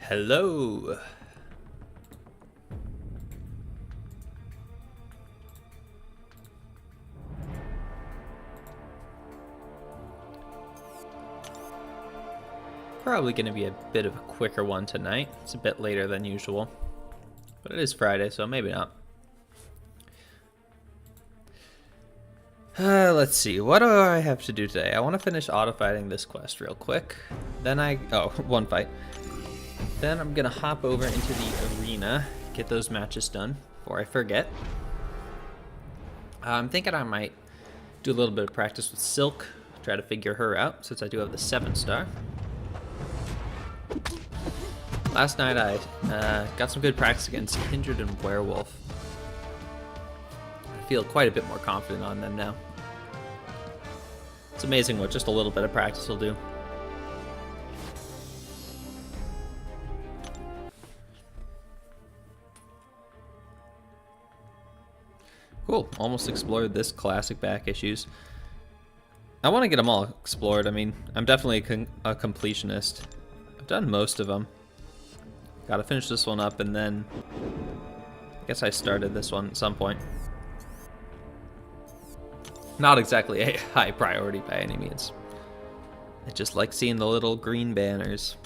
Hello. Probably going to be a bit of a quicker one tonight. It's a bit later than usual, but it is Friday, so maybe not. Let's see. What do I have to do today? I want to finish auto-fighting this quest real quick. Then one fight. Then I'm going to hop over into the arena, get those matches done before I forget. I'm thinking I might do a little bit of practice with Silk, try to figure her out since I do have the 7-star. Last night I got some good practice against Kindred and Werewolf. I feel quite a bit more confident on them now. It's amazing what just a little bit of practice will do. Cool, almost explored this classic back issues. I want to get them all explored. I mean, I'm definitely a completionist. I've done most of them. Gotta finish this one up, and then I guess I started this one at some point. Not exactly a high priority by any means. I just like seeing the little green banners.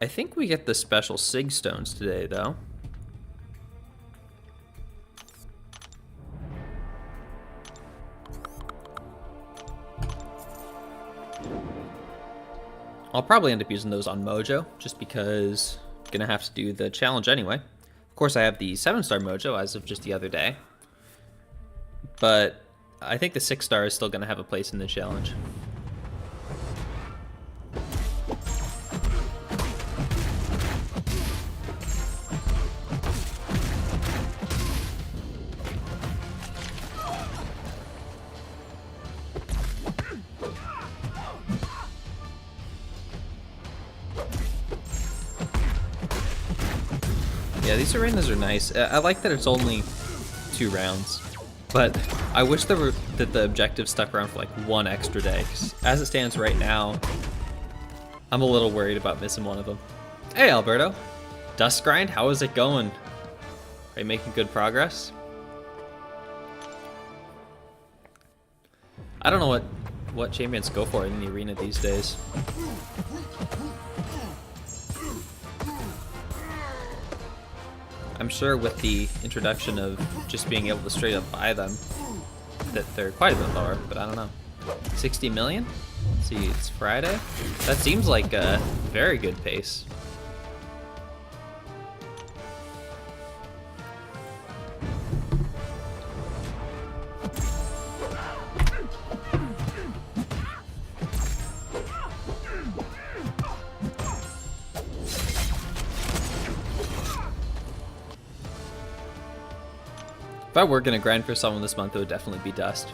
I think we get the special Sig Stones today, though. I'll probably end up using those on Mojo, just because I'm gonna have to do the challenge anyway. Of course, I have the 7-star Mojo as of just the other day, but I think the 6-star is still gonna have a place in the challenge. Yeah, these arenas are nice. I like that it's only 2 rounds, but I wish that the objective stuck around for like 1 extra day, 'cause as it stands right now, I'm a little worried about missing one of them. Hey, Alberto. Dust Grind, how is it going? Are you making good progress? I don't know what champions go for in the arena these days. I'm sure with the introduction of just being able to straight up buy them, that they're quite a bit lower, but I don't know. 60 million? Let's see, it's Friday? That seems like a very good pace. If I were gonna grind for someone this month, it would definitely be Dust.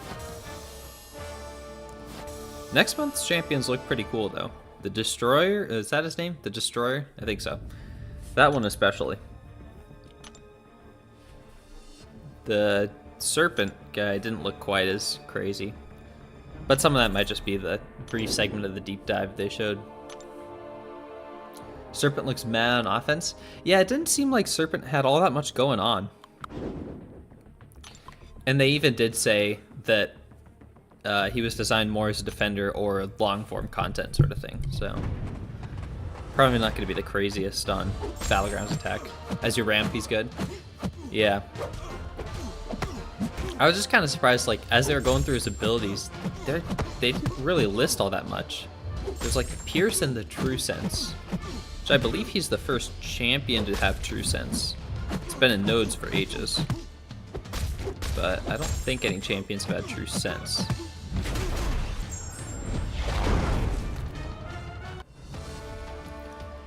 Next month's champions look pretty cool though. The Destroyer, is that his name? The Destroyer? I think so. That one especially. The Serpent guy didn't look quite as crazy, but some of that might just be the brief segment of the deep dive they showed. Serpent looks mad on offense. Yeah, it didn't seem like Serpent had all that much going on. And they even did say that he was designed more as a defender or long-form content sort of thing. So probably not going to be the craziest on Battlegrounds attack. As your ramp, he's good. Yeah. I was just kind of surprised, like, as they were going through his abilities, they didn't really list all that much. There's like the Pierce and the True Sense, which I believe he's the first champion to have True Sense. It's been in nodes for ages, but I don't think any champions have had True Sense.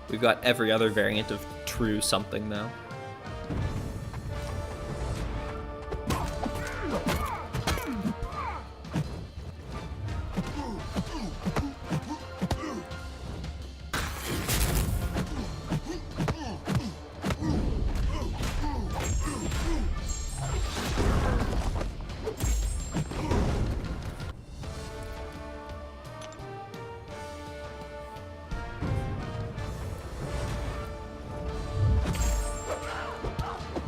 We've got every other variant of True something now.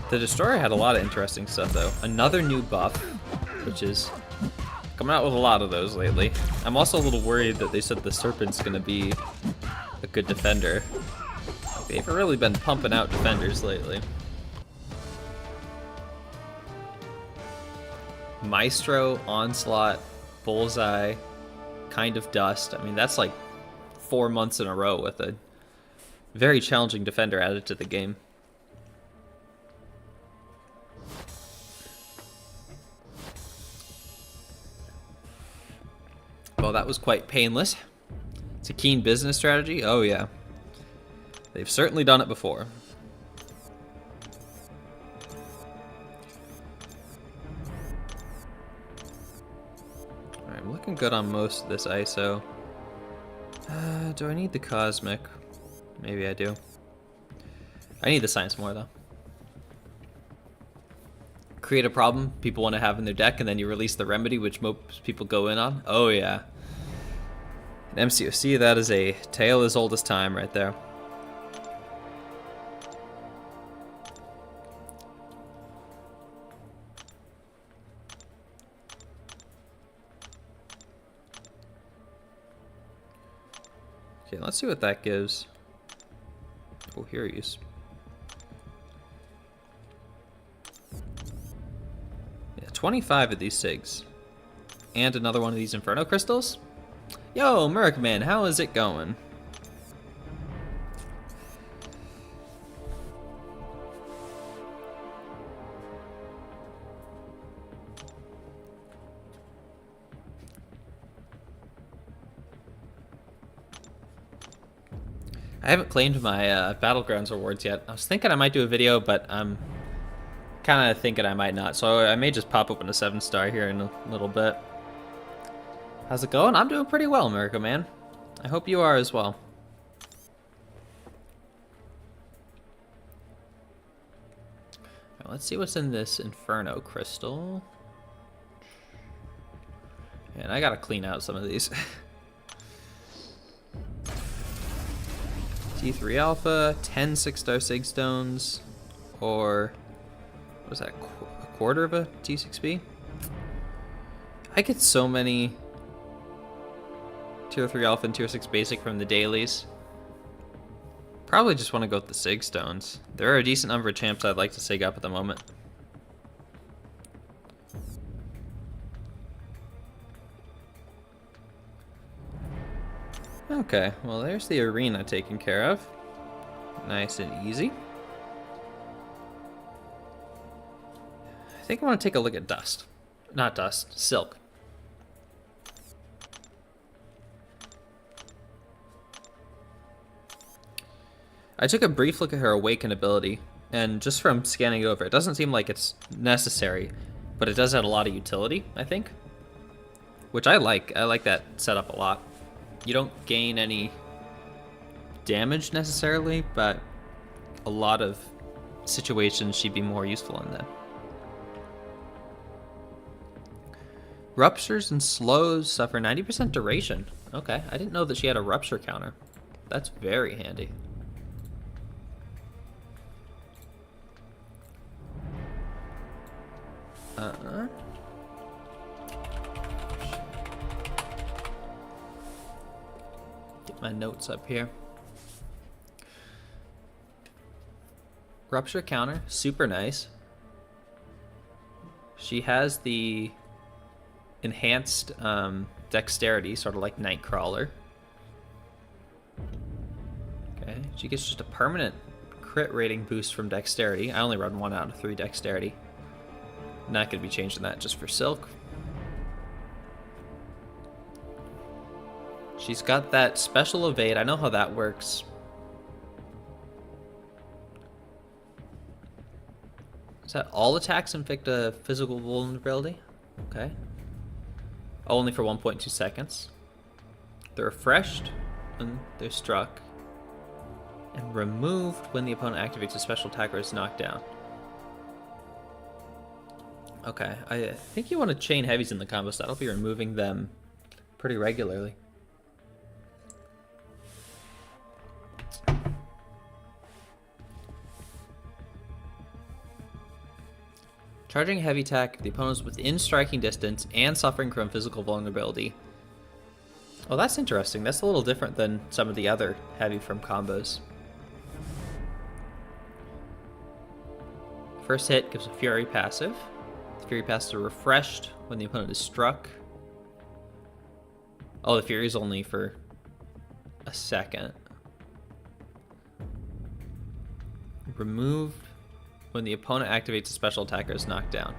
The Destroyer had a lot of interesting stuff, though. Another new buff, which is coming out with a lot of those lately. I'm also a little worried that they said the Serpent's going to be a good defender. They've really been pumping out defenders lately. Maestro, Onslaught, Bullseye, Kind of Dust. I mean, that's like 4 months in a row with a very challenging defender added to the game. Well, that was quite painless. It's a keen business strategy. Oh, yeah. They've certainly done it before. Alright, I'm looking good on most of this ISO. Do I need the Cosmic? Maybe I do. I need the Science more, though. Create a problem people want to have in their deck, and then you release the Remedy, which most people go in on. Oh, yeah. In MCOC, that is a tale as old as time right there. Okay, let's see what that gives. Oh, here he is. Yeah, 25 of these SIGs. And another one of these Inferno Crystals. Yo, Mercman, how is it going? I haven't claimed my Battlegrounds rewards yet. I was thinking I might do a video, but I'm kind of thinking I might not. So I may just pop open a 7-star here in a little bit. How's it going? I'm doing pretty well, America Man. I hope you are as well. Right, let's see what's in this Inferno Crystal. And I gotta clean out some of these. T3 Alpha, 10 6-star Sig Stones, or what was that, a quarter of a T6B? I get so many Tier 3 Alpha and Tier 6 Basic from the dailies. Probably just want to go with the Sig Stones. There are a decent number of champs I'd like to Sig up at the moment. Okay, well there's the arena taken care of. Nice and easy. I think I want to take a look at Dust. Not Dust, Silk. I took a brief look at her Awaken ability, and just from scanning it over, it doesn't seem like it's necessary, but it does have a lot of utility, I think. Which I like. I like that setup a lot. You don't gain any damage necessarily, but a lot of situations she'd be more useful in that. Ruptures and slows suffer 90% duration. Okay, I didn't know that she had a rupture counter. That's very handy. Get my notes up here. Rupture counter, super nice. She has the enhanced dexterity, sort of like Nightcrawler. Okay, she gets just a permanent crit rating boost from dexterity. I only run 1 out of 3 dexterity. Not going to be changing that just for Silk. She's got that special evade. I know how that works. Is that all attacks inflict a physical vulnerability? Okay. Only for 1.2 seconds. They're refreshed when they're struck. And removed when the opponent activates a special attack or is knocked down. Okay, I think you want to chain heavies in the combo, so that'll be removing them pretty regularly. Charging heavy attack if the opponent is within striking distance and suffering from physical vulnerability. Oh, that's interesting. That's a little different than some of the other heavy from combos. First hit gives a Fury passive. The Fury passive is refreshed when the opponent is struck. Oh, the Fury is only for a second. Removed when the opponent activates a special attack or is knocked down.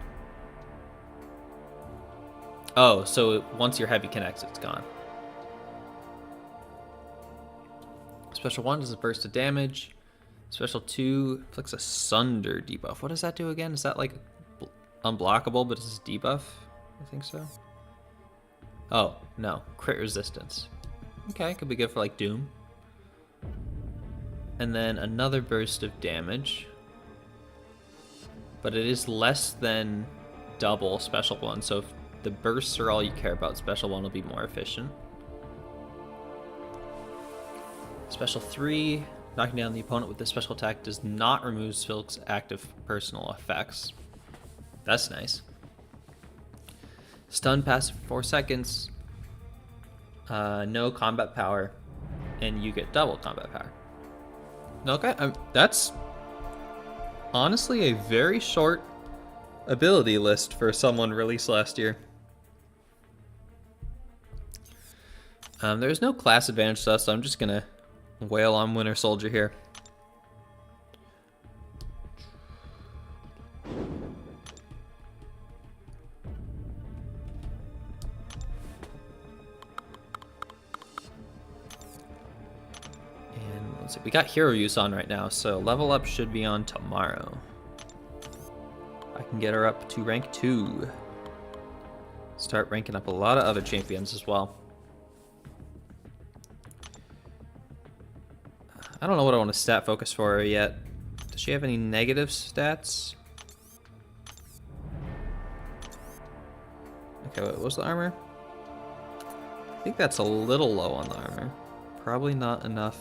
Oh, so once your heavy connects, it's gone. Special 1 does a burst of damage. Special 2 inflicts a Sunder debuff. What does that do again? Is that like unblockable, but it's a debuff? I think so. Oh, no. Crit resistance. Okay, could be good for like Doom. And then another burst of damage. But it is less than double Special 1, so if the bursts are all you care about, Special 1 will be more efficient. Special 3, knocking down the opponent with this special attack does not remove Silk's active personal effects. That's nice. Stun passive for 4 seconds. No combat power. And you get double combat power. Okay, that's honestly a very short ability list for someone released last year. There's no class advantage to us, so I'm just gonna wail on Winter Soldier here. And let's see, we got hero use on right now, so level up should be on tomorrow. I can get her up to rank 2. Start ranking up a lot of other champions as well. I don't know what I want to stat focus for her yet. Does she have any negative stats? Okay, what was the armor? I think that's a little low on the armor. Probably not enough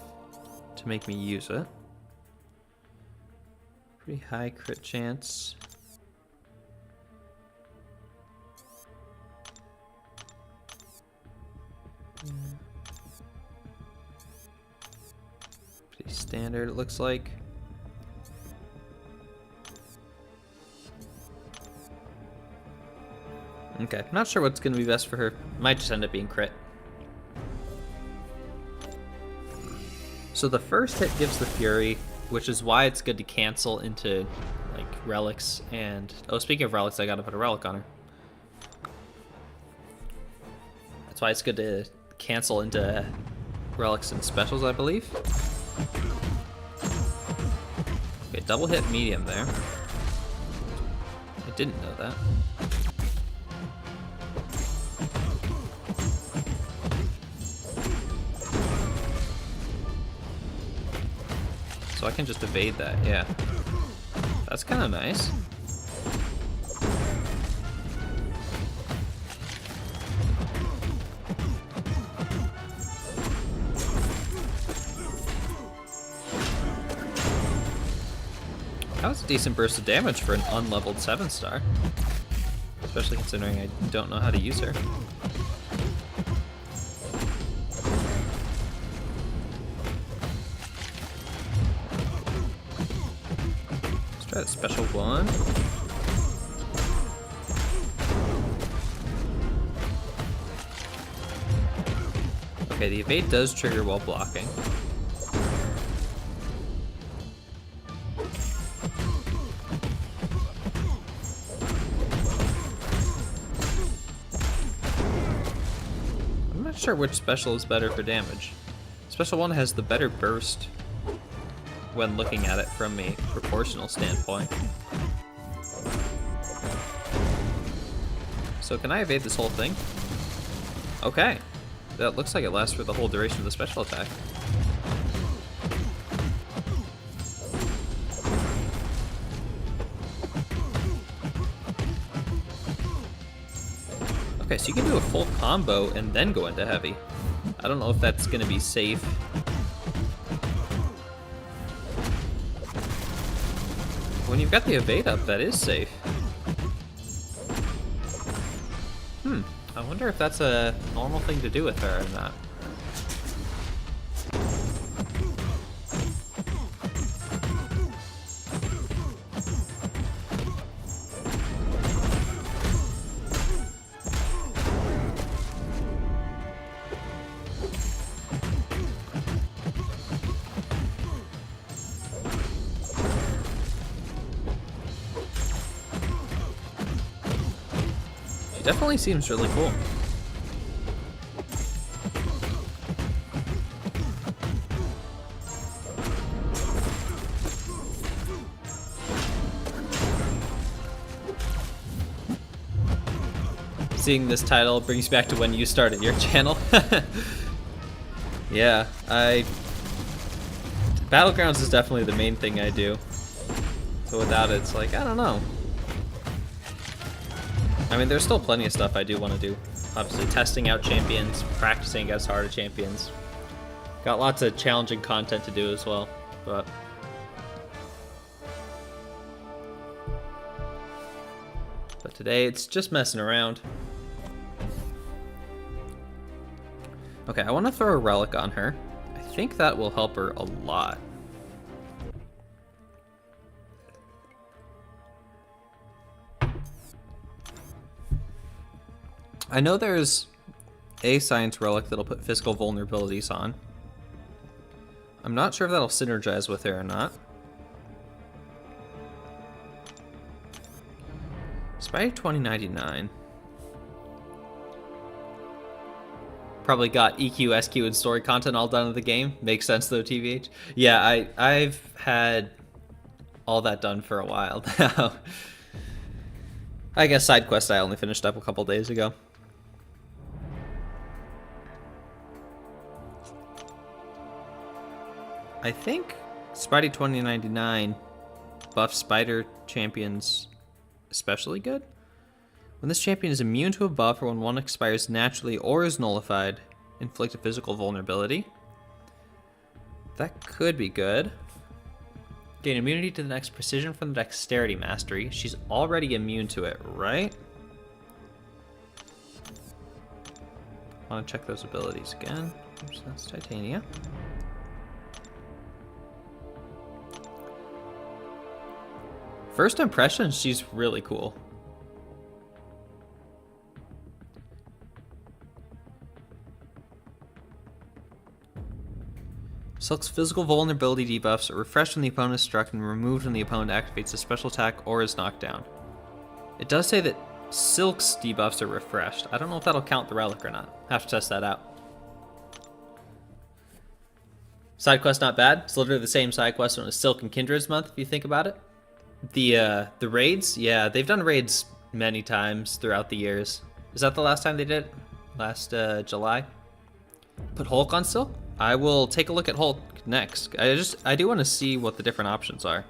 to make me use it. Pretty high crit chance. Yeah. Pretty standard, it looks like. Okay, not sure what's going to be best for her. Might just end up being crit. So the first hit gives the Fury, which is why it's good to cancel into like relics and... Oh, speaking of relics, I gotta put a relic on her. That's why it's good to cancel into relics and specials, I believe. Okay, double hit medium there. I didn't know that. So I can just evade that, yeah. That's kind of nice. That was a decent burst of damage for an unleveled 7-star. Especially considering I don't know how to use her. Let's try the special 1. Okay, the evade does trigger while blocking. I'm not sure which special is better for damage. Special 1 has the better burst when looking at it from a proportional standpoint. So can I evade this whole thing? Okay. That looks like it lasts for the whole duration of the special attack. Okay, so you can do a full combo and then go into heavy. I don't know if that's going to be safe. When you've got the evade up, that is safe. I wonder if that's a normal thing to do with her or not. Definitely seems really cool. Seeing this title brings back to when you started your channel. Yeah, Battlegrounds is definitely the main thing I do. So without it, it's like, I don't know. I mean, there's still plenty of stuff I do want to do. Obviously, testing out champions, practicing against harder champions. Got lots of challenging content to do as well, but... today, it's just messing around. Okay, I want to throw a relic on her. I think that will help her a lot. I know there's a science relic that'll put physical vulnerabilities on. I'm not sure if that'll synergize with her or not. Spidey 2099. Probably got EQ, SQ, and story content all done in the game. Makes sense though, TVH. Yeah, I've had all that done for a while now. I guess side quest I only finished up a couple days ago. I think Spidey 2099 buff Spider champions especially good. When this champion is immune to a buff or when one expires naturally or is nullified, inflict a physical vulnerability. That could be good. Gain immunity to the next precision from the dexterity mastery. She's already immune to it, right? Want to check those abilities again. Oops, that's Titania. First impression, she's really cool. Silk's physical vulnerability debuffs are refreshed when the opponent is struck and removed when the opponent activates a special attack or is knocked down. It does say that Silk's debuffs are refreshed. I don't know if that'll count the relic or not. Have to test that out. Side quest not bad. It's literally the same side quest when it was Silk and Kindred's month, if you think about it. The raids, yeah, they've done raids many times throughout the years. Is that the last time they did it? Last July? Put Hulk on Silk? I will take a look at Hulk next. I do want to see what the different options are.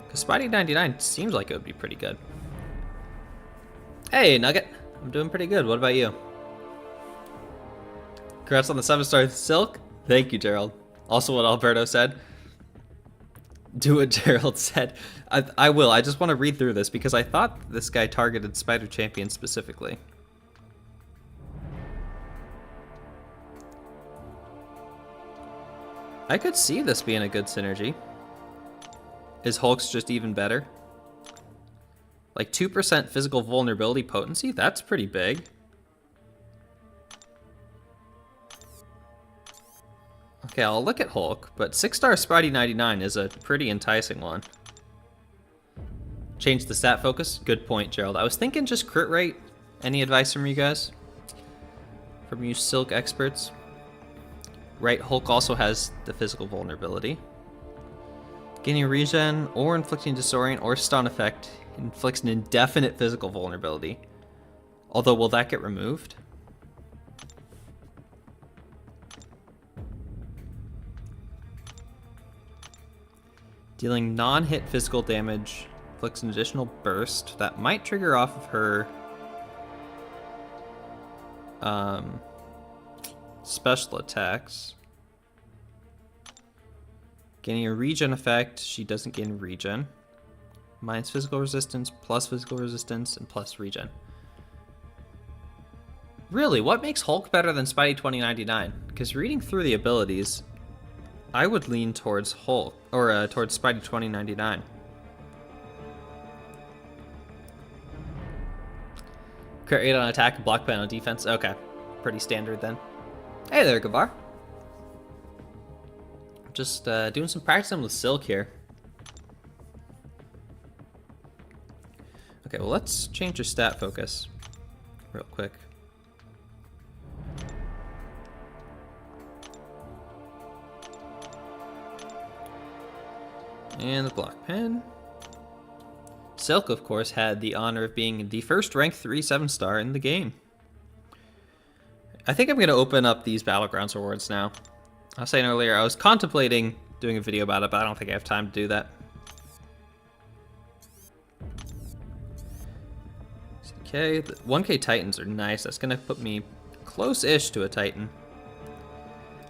Because Spidey 99 seems like it would be pretty good. Hey, Nugget. I'm doing pretty good. What about you? Congrats on the 7-star Silk. Thank you, Gerald. Also what Alberto said. Do what Gerald said. I will. I just want to read through this because I thought this guy targeted Spider Champion specifically. I could see this being a good synergy. Is Hulk's just even better? Like 2% physical vulnerability potency? That's pretty big. Okay, I'll look at Hulk, but 6-star Spidey 99 is a pretty enticing one. Change the stat focus? Good point, Gerald. I was thinking just crit rate. Any advice from you guys? From you Silk experts? Right, Hulk also has the physical vulnerability. Gaining regen or inflicting disorient or stun effect inflicts an indefinite physical vulnerability. Although, will that get removed? Dealing non-hit physical damage inflicts an additional burst that might trigger off of her special attacks. Gaining a regen effect, she doesn't gain regen. Minus physical resistance, plus physical resistance, and plus regen. Really, what makes Hulk better than Spidey 2099? Because reading through the abilities, I would lean towards Hulk, or towards Spidey 2099. Crit 8 on attack, block ban on defense. Okay, pretty standard then. Hey there, Gavar. Just doing some practicing with Silk here. Okay, well, let's change your stat focus real quick. And the block pen. Silk, of course, had the honor of being the first ranked 3 7-star in the game. I think I'm going to open up these Battlegrounds awards now. I was saying earlier, I was contemplating doing a video about it, but I don't think I have time to do that. Okay, the 1K Titans are nice. That's going to put me close-ish to a Titan.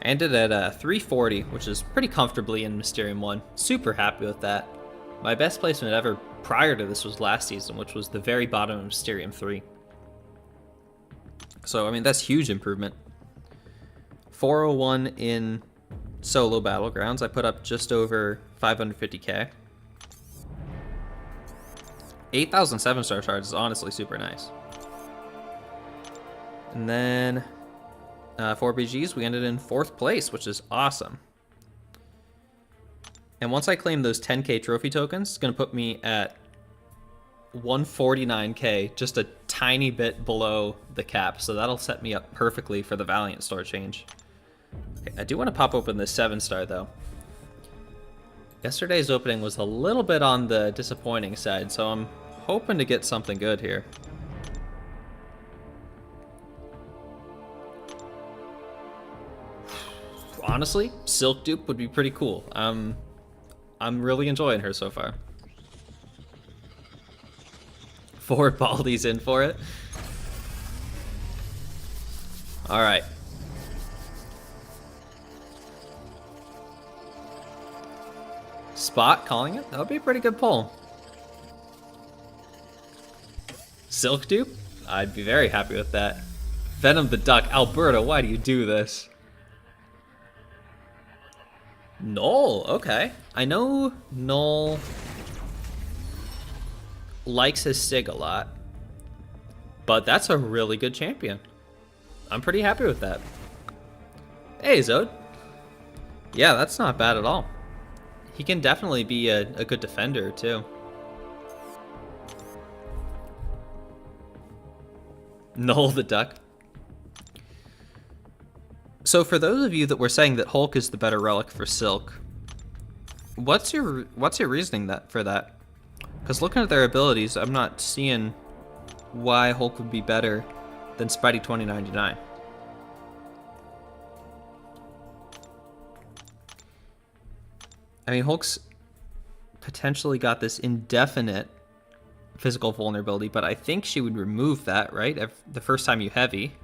I ended at 340, which is pretty comfortably in Mysterium 1. Super happy with that. My best placement ever prior to this was last season, which was the very bottom of Mysterium 3. So, I mean, that's huge improvement. 401 in solo Battlegrounds. I put up just over 550k. 8,000 7-star shards is honestly super nice. And then for BGs, we ended in 4th place, which is awesome. And once I claim those 10k trophy tokens, it's going to put me at 149k, just a tiny bit below the cap. So that'll set me up perfectly for the Valiant store change. Okay, I do want to pop open this 7-star though. Yesterday's opening was a little bit on the disappointing side, so I'm hoping to get something good here. Honestly, Silk Dupe would be pretty cool. I'm really enjoying her so far. 4 Baldi's in for it. All right. Spot calling it? That would be a pretty good pull. Silk Dupe? I'd be very happy with that. Venom the Duck. Alberta, why do you do this? Null, okay. I know Null likes his Sig a lot, but that's a really good champion. I'm pretty happy with that. Hey, Zode. Yeah, that's not bad at all. He can definitely be a good defender, too. Null the Duck. So for those of you that were saying that Hulk is the better relic for Silk, what's your reasoning for that? Because looking at their abilities, I'm not seeing why Hulk would be better than Spidey 2099. I mean, Hulk's potentially got this indefinite physical vulnerability, but I think she would remove that, right? The first time you heavy.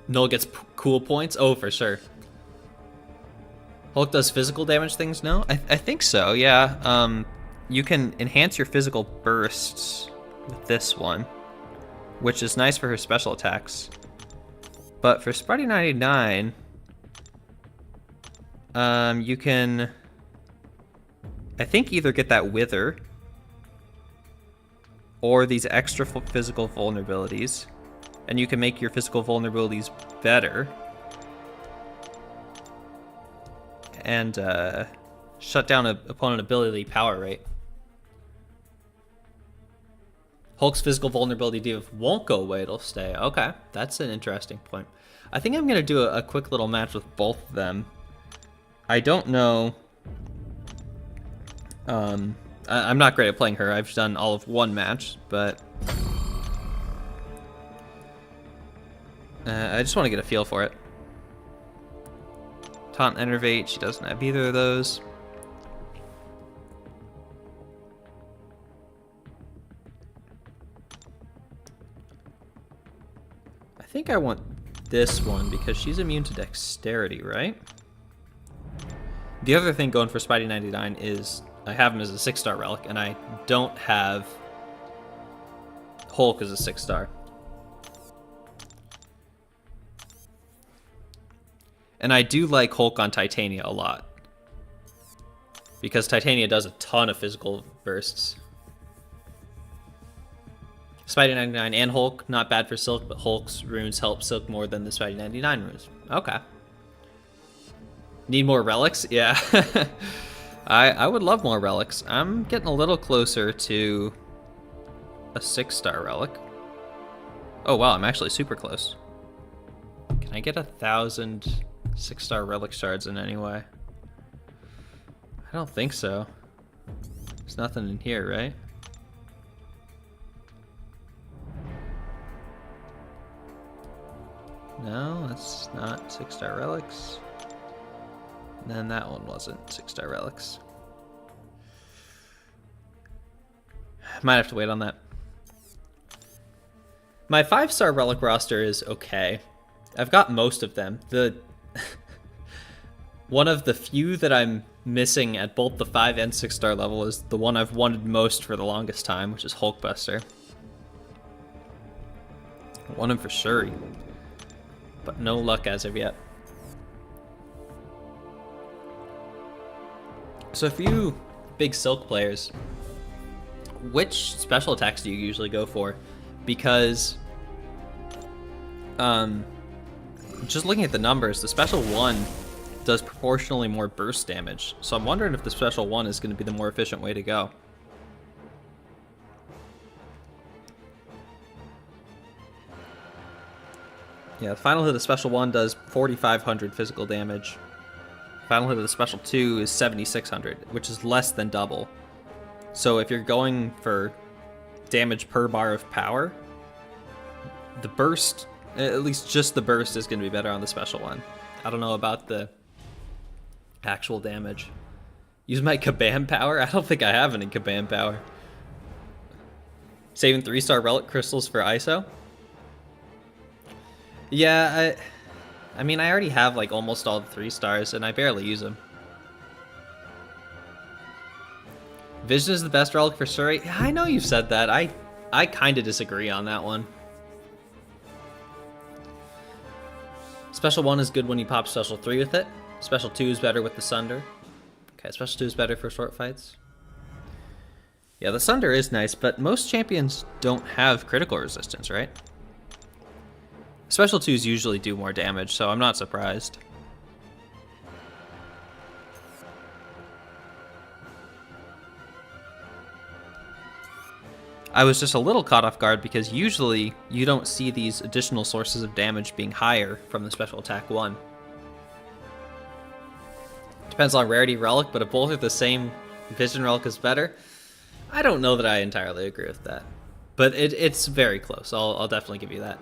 Null gets cool points? Oh, for sure. Hulk does physical damage things now? I think so, yeah. You can enhance your physical bursts with this one, which is nice for her special attacks. But for Spidey 99, you can, I think, either get that Wither or these extra physical vulnerabilities, and you can make your physical vulnerabilities better and shut down an opponent ability power rate. Hulk's physical vulnerability debuff won't go away, it'll stay. Okay, that's an interesting point. I think I'm going to do a quick little match with both of them. I don't know. I'm not great at playing her. I've done all of one match, but I just want to get a feel for it. Taunt, Enervate, she doesn't have either of those. I think I want this one because she's immune to Dexterity, right? The other thing going for Spidey 99 is I have him as a 6-star relic, and I don't have Hulk as a 6-star. And I do like Hulk on Titania a lot, because Titania does a ton of physical bursts. Spidey 99 and Hulk, not bad for Silk, but Hulk's runes help Silk more than the Spidey 99 runes. Okay. Need more relics? Yeah. I would love more relics. I'm getting a little closer to a 6-star relic. Oh wow, I'm actually super close. Can I get 1,000 6-star relic shards in any way? I don't think so. There's nothing in here, right? No, that's not 6-star relics. And then that one wasn't 6-star relics. Might have to wait on that. My 5-star relic roster is okay. I've got most of them. The one of the few that I'm missing at both the 5 and 6-star level is the one I've wanted most for the longest time, which is Hulkbuster. I want him for Shuri, but no luck as of yet. So for you big Silk players, which special attacks do you usually go for? Because just looking at the numbers, the special 1 does proportionally more burst damage. So I'm wondering if the special 1 is going to be the more efficient way to go. Yeah, the final hit of the special 1 does 4,500 physical damage. Final hit of the special 2 is 7,600, which is less than double. So if you're going for damage per bar of power, the burst, at least just the burst, is going to be better on the special 1. I don't know about the actual damage. Use my Kabam power? I don't think I have any Kabam power. Saving 3-star relic crystals for ISO? Yeah, I mean, I already have like almost all the 3-stars, and I barely use them. Vision is the best relic for Shuri. I know you've said that. I kind of disagree on that one. Special 1 is good when you pop Special 3 with it. Special 2 is better with the Sunder. Okay, Special 2 is better for short fights. Yeah, the Sunder is nice, but most champions don't have critical resistance, right? Special 2s usually do more damage, so I'm not surprised. I was just a little caught off guard because usually you don't see these additional sources of damage being higher from the special attack 1. Depends on rarity relic, but if both are the same, Vision relic is better. I don't know that I entirely agree with that, but it's very close. I'll definitely give you that.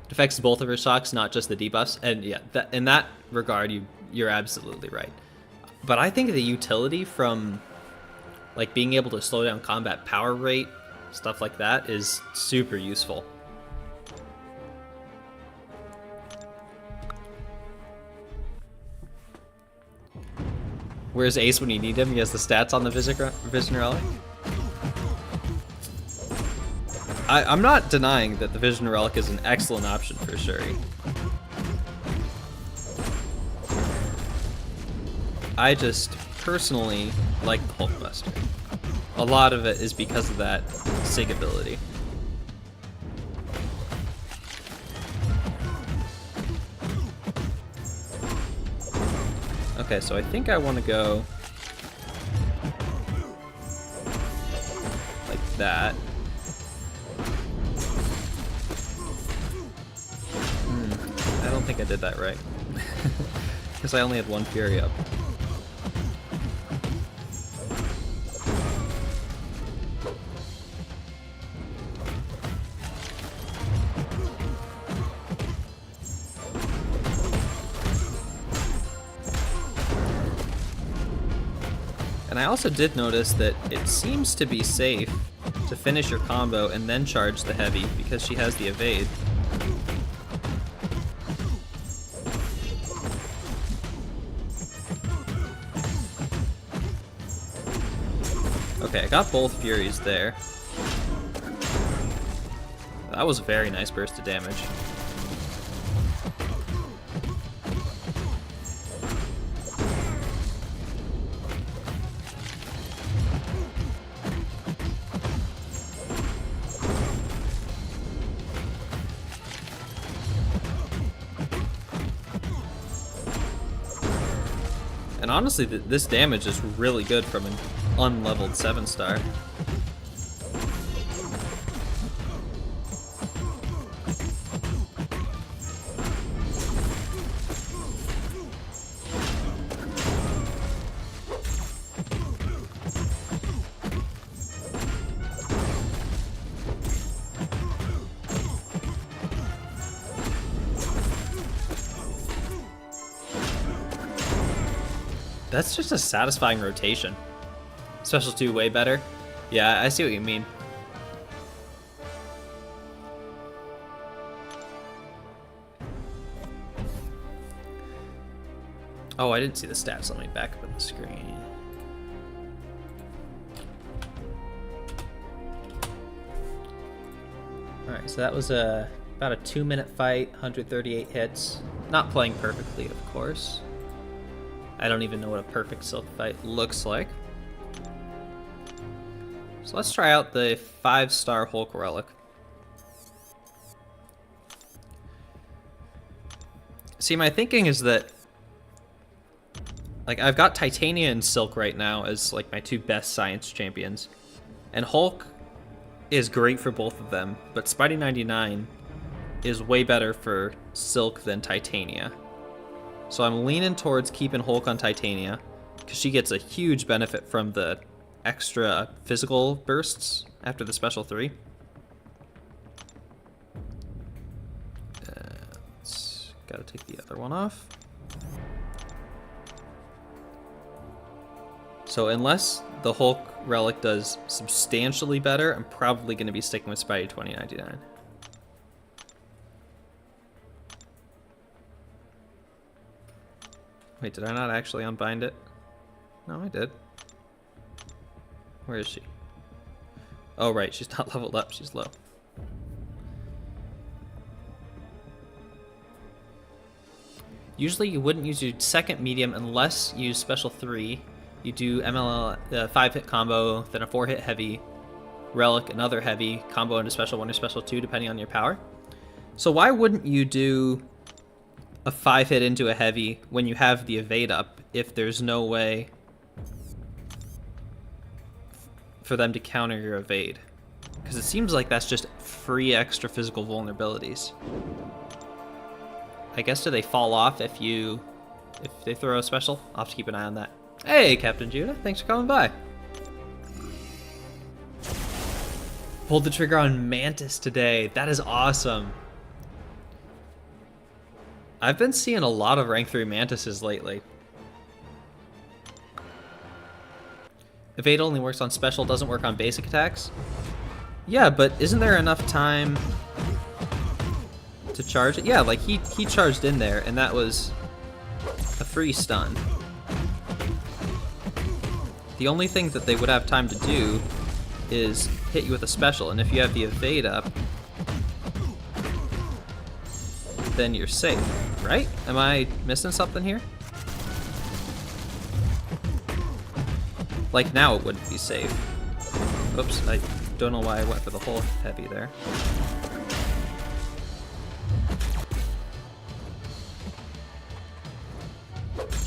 It affects both of her shocks, not just the debuffs, and yeah, in that regard, you're absolutely right. But I think the utility from like being able to slow down combat power rate, stuff like that, is super useful. Where's Ace when you need him? He has the stats on the Vision Relic. I'm not denying that the Vision Relic is an excellent option for Shuri. I just personally like the Hulkbuster. A lot of it is because of that SIG ability. Okay, so I think I want to go like that. I don't think I did that right. Because I only had one Fury up. And I also did notice that it seems to be safe to finish your combo and then charge the heavy because she has the evade. Okay, I got both Furies there. That was a very nice burst of damage. And honestly, this damage is really good from an unleveled 7-star. That's just a satisfying rotation. Special 2 way better. Yeah, I see what you mean. Oh, I didn't see the stats. Let me back up on the screen. Alright, so that was about a 2-minute fight, 138 hits. Not playing perfectly, of course. I don't even know what a perfect Silk fight looks like. So let's try out the 5-star Hulk Relic. See, my thinking is that, like, I've got Titania and Silk right now as, like, my 2 best science champions. And Hulk is great for both of them, but Spidey 99 is way better for Silk than Titania. So I'm leaning towards keeping Hulk on Titania, because she gets a huge benefit from the extra physical bursts after the special 3. Gotta take the other one off. So unless the Hulk Relic does substantially better, I'm probably going to be sticking with Spidey 2099. Wait, did I not actually unbind it? No, I did. Where is she? Oh, right, she's not leveled up, she's low. Usually you wouldn't use your second medium unless you use special 3. You do ML 5-hit combo, then a 4-hit heavy, relic, another heavy, combo into special 1 or special 2 depending on your power. So why wouldn't you do a 5-hit into a heavy when you have the evade up if there's no way for them to counter your evade? Because it seems like that's just free extra physical vulnerabilities. I guess do they fall off if they throw a special? I'll have to keep an eye on that. Hey, Captain Judah, thanks for coming by. Pulled the trigger on Mantis today. That is awesome. I've been seeing a lot of rank 3 Mantises lately. Evade only works on special, doesn't work on basic attacks. Yeah, but isn't there enough time to charge it? Yeah, like he charged in there, and that was a free stun. The only thing that they would have time to do is hit you with a special, and if you have the evade up, then you're safe, right? Am I missing something here? Like now it wouldn't be safe. Oops, I don't know why I went for the whole heavy there.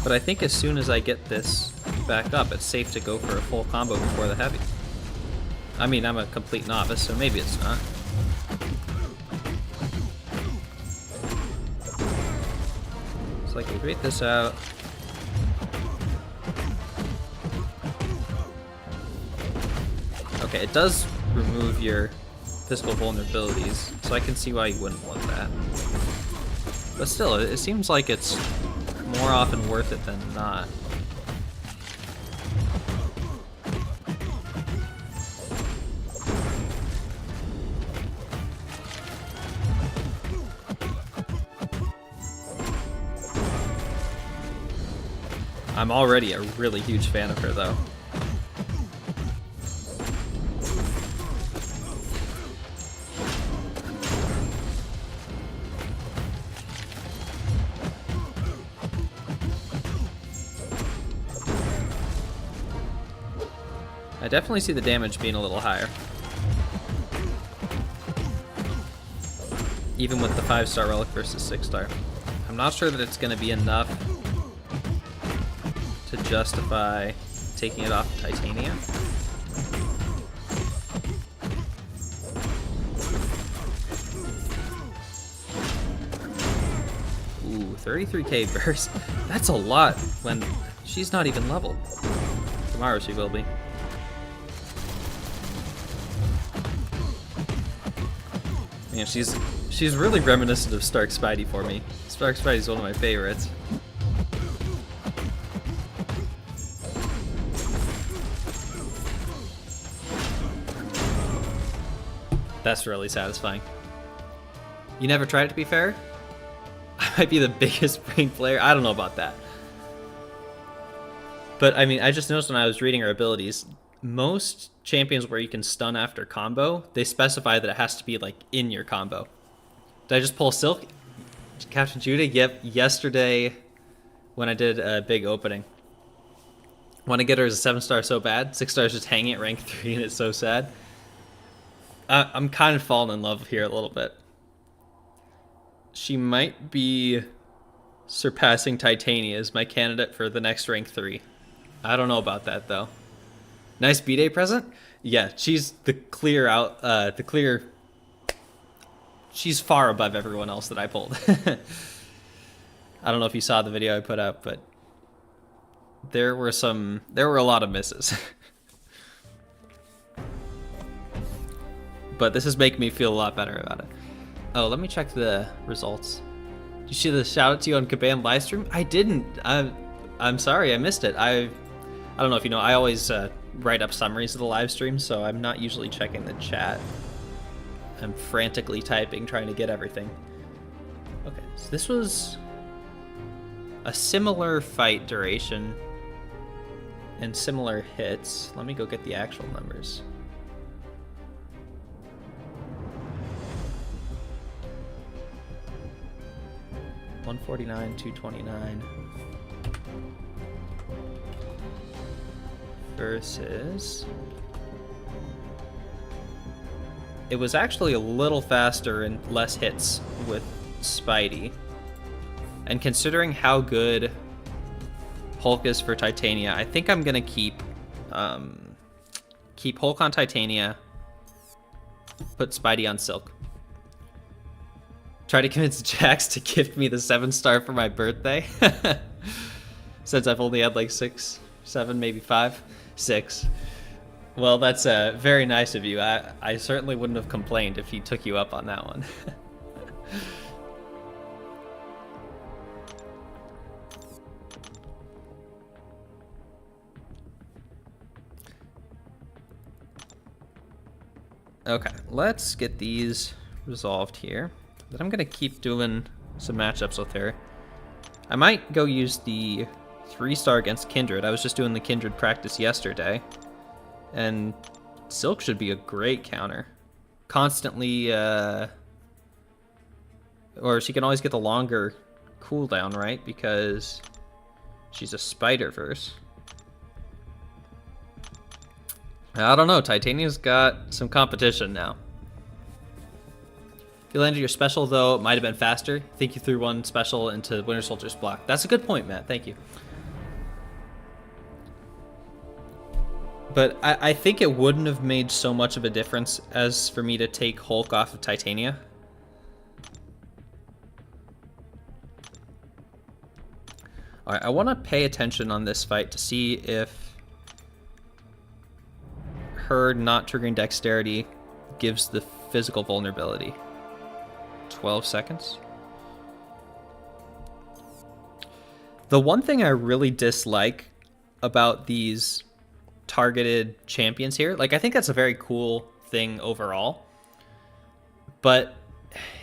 But I think as soon as I get this back up, it's safe to go for a full combo before the heavy. I mean, I'm a complete novice, so maybe it's not. So like, we wait this out. Okay, it does remove your physical vulnerabilities, so I can see why you wouldn't want that. But still, it seems like it's more often worth it than not. I'm already a really huge fan of her, though. I definitely see the damage being a little higher. Even with the 5-star relic versus 6-star. I'm not sure that it's going to be enough to justify taking it off Titania. Ooh, 33k burst. That's a lot when she's not even leveled. Tomorrow she will be. Man, she's really reminiscent of Stark Spidey for me. Stark Spidey's one of my favorites. That's really satisfying. You never tried it, to be fair? I might be the biggest brain player. I don't know about that. But I mean, I just noticed when I was reading her abilities, most champions where you can stun after combo, they specify that it has to be like in your combo. Did I just pull Silk? Captain Judah? Yep, yesterday when I did a big opening. Want to get her as a 7-star so bad. 6 stars just hanging at rank 3 and it's so sad. I'm kind of falling in love here a little bit. She might be surpassing Titania as my candidate for the next rank 3. I don't know about that though. Nice B-Day present? Yeah, she's the clear out, she's far above everyone else that I pulled. I don't know if you saw the video I put up, but there were a lot of misses. But this is making me feel a lot better about it. Oh, let me check the results. Did you see the shout out to you on Kabam livestream? I didn't. I'm sorry, I missed it. I don't know if you know, I always write up summaries of the live stream, so I'm not usually checking the chat. I'm frantically typing, trying to get everything. Okay, so this was a similar fight duration and similar hits. Let me go get the actual numbers. $149, $229 versus. It was actually a little faster and less hits with Spidey. And considering how good Hulk is for Titania, I think I'm gonna keep Hulk on Titania, put Spidey on Silk. Try to convince Jax to gift me the 7-star for my birthday. Since I've only had like 6, 7, maybe 5, 6. Well, that's very nice of you. I certainly wouldn't have complained if he took you up on that one. Okay, let's get these resolved here. Then I'm gonna keep doing some matchups with her. I might go use the 3-star against Kindred. I was just doing the Kindred practice yesterday. And Silk should be a great counter. Constantly, or she can always get the longer cooldown, right? Because she's a Spider-Verse. I don't know, Titania's got some competition now. If you landed your special, though, it might have been faster. I think you threw one special into Winter Soldier's block. That's a good point, Matt. Thank you. But I think it wouldn't have made so much of a difference as for me to take Hulk off of Titania. Alright, I want to pay attention on this fight to see if her not triggering dexterity gives the physical vulnerability. 12 seconds. The one thing I really dislike about these targeted champions here, like I think that's a very cool thing overall, but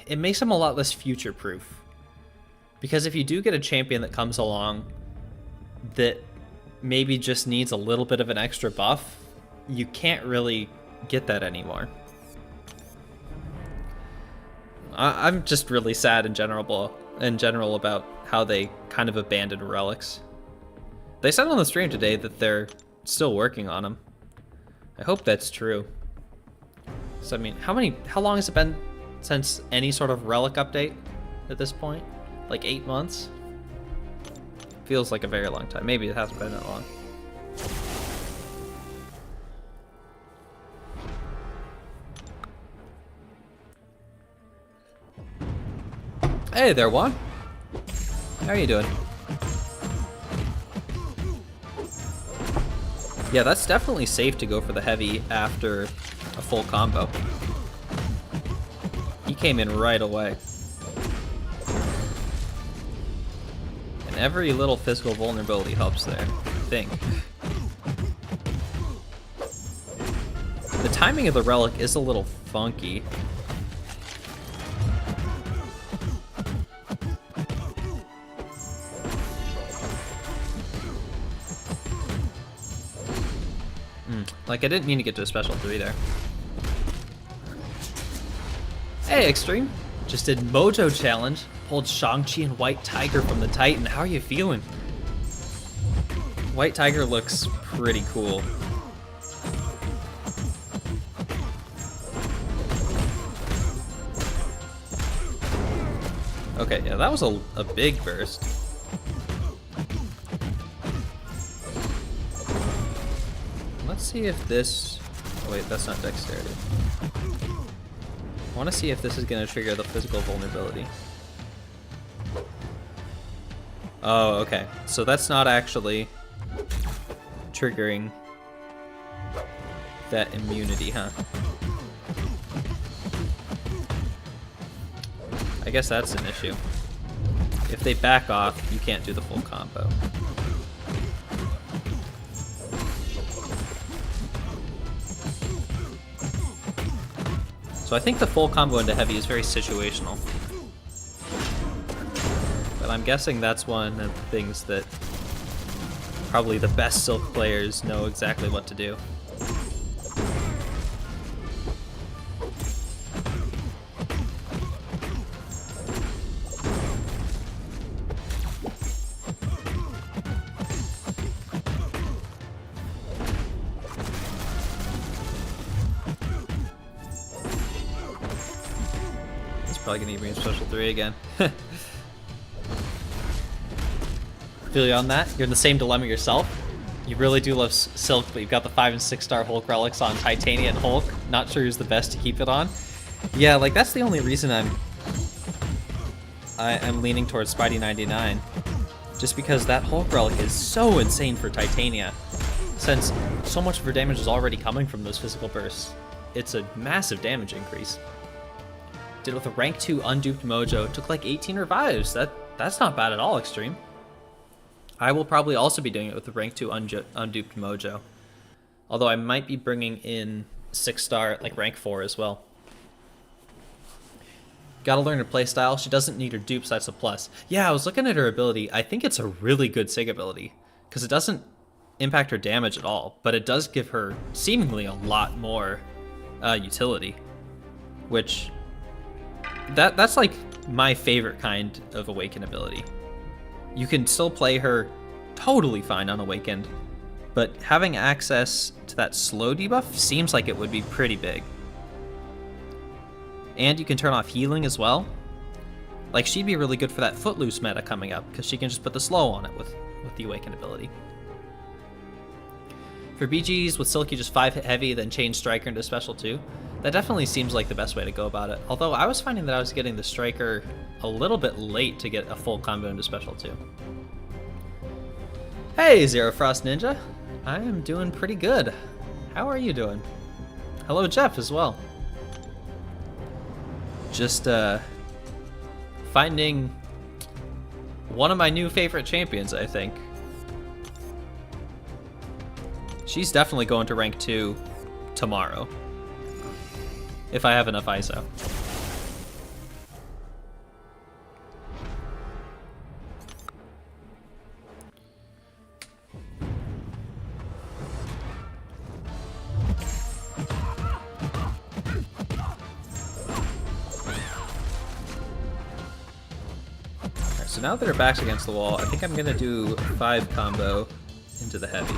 it makes them a lot less future proof. Because if you do get a champion that comes along that maybe just needs a little bit of an extra buff, you can't really get that anymore. I'm just really sad in general about how they kind of abandoned relics. They said on the stream today that they're still working on them. I hope that's true. So I mean, how long has it been since any sort of relic update at this point? Like 8 months? Feels like a very long time. Maybe it hasn't been that long. Hey there, Juan. How are you doing? Yeah, that's definitely safe to go for the heavy after a full combo. He came in right away. And every little physical vulnerability helps there, I think. The timing of the relic is a little funky. Like, I didn't mean to get to a special 3 there. Hey, Extreme. Just did Mojo Challenge. Pulled Shang-Chi and White Tiger from the Titan. How are you feeling? White Tiger looks pretty cool. Okay, yeah, that was a big burst. Let's see if this... Oh wait, that's not dexterity. I want to see if this is going to trigger the physical vulnerability. Oh, okay. So that's not actually triggering that immunity, huh? I guess that's an issue. If they back off, you can't do the full combo. So I think the full combo into heavy is very situational. But I'm guessing that's one of the things that probably the best Silk players know exactly what to do. Probably gonna need me in special 3 again. Feel you on that? You're in the same dilemma yourself. You really do love Silk, but you've got the 5 and 6-star Hulk relics on Titania and Hulk. Not sure who's the best to keep it on. Yeah, like that's the only reason I'm leaning towards Spidey 99, just because that Hulk relic is so insane for Titania. Since so much of her damage is already coming from those physical bursts, it's a massive damage increase. Did it with a rank 2 unduped Mojo. Took like 18 revives. That's not bad at all, Extreme. I will probably also be doing it with the rank 2 unduped Mojo. Although I might be bringing in 6-star like rank 4 as well. Gotta learn her playstyle. She doesn't need her dupes, that's a plus. Yeah, I was looking at her ability. I think it's a really good Sig ability. Because it doesn't impact her damage at all. But it does give her seemingly a lot more utility. Which... That's like my favorite kind of Awaken ability. You can still play her totally fine on Awakened, but having access to that slow debuff seems like it would be pretty big. And you can turn off healing as well. Like, she'd be really good for that Footloose meta coming up, because she can just put the slow on it with the Awakened ability. For BGs, with Silky just 5-hit heavy, then change Striker into Special 2. That definitely seems like the best way to go about it. Although I was finding that I was getting the Striker a little bit late to get a full combo into Special 2. Hey, Zero Frost Ninja. I am doing pretty good. How are you doing? Hello, Jeff, as well. Just, finding one of my new favorite champions, I think. She's definitely going to rank 2 tomorrow. If I have enough ISO. Alright, so now that her back's against the wall, I think I'm gonna do 5 combo into the heavy.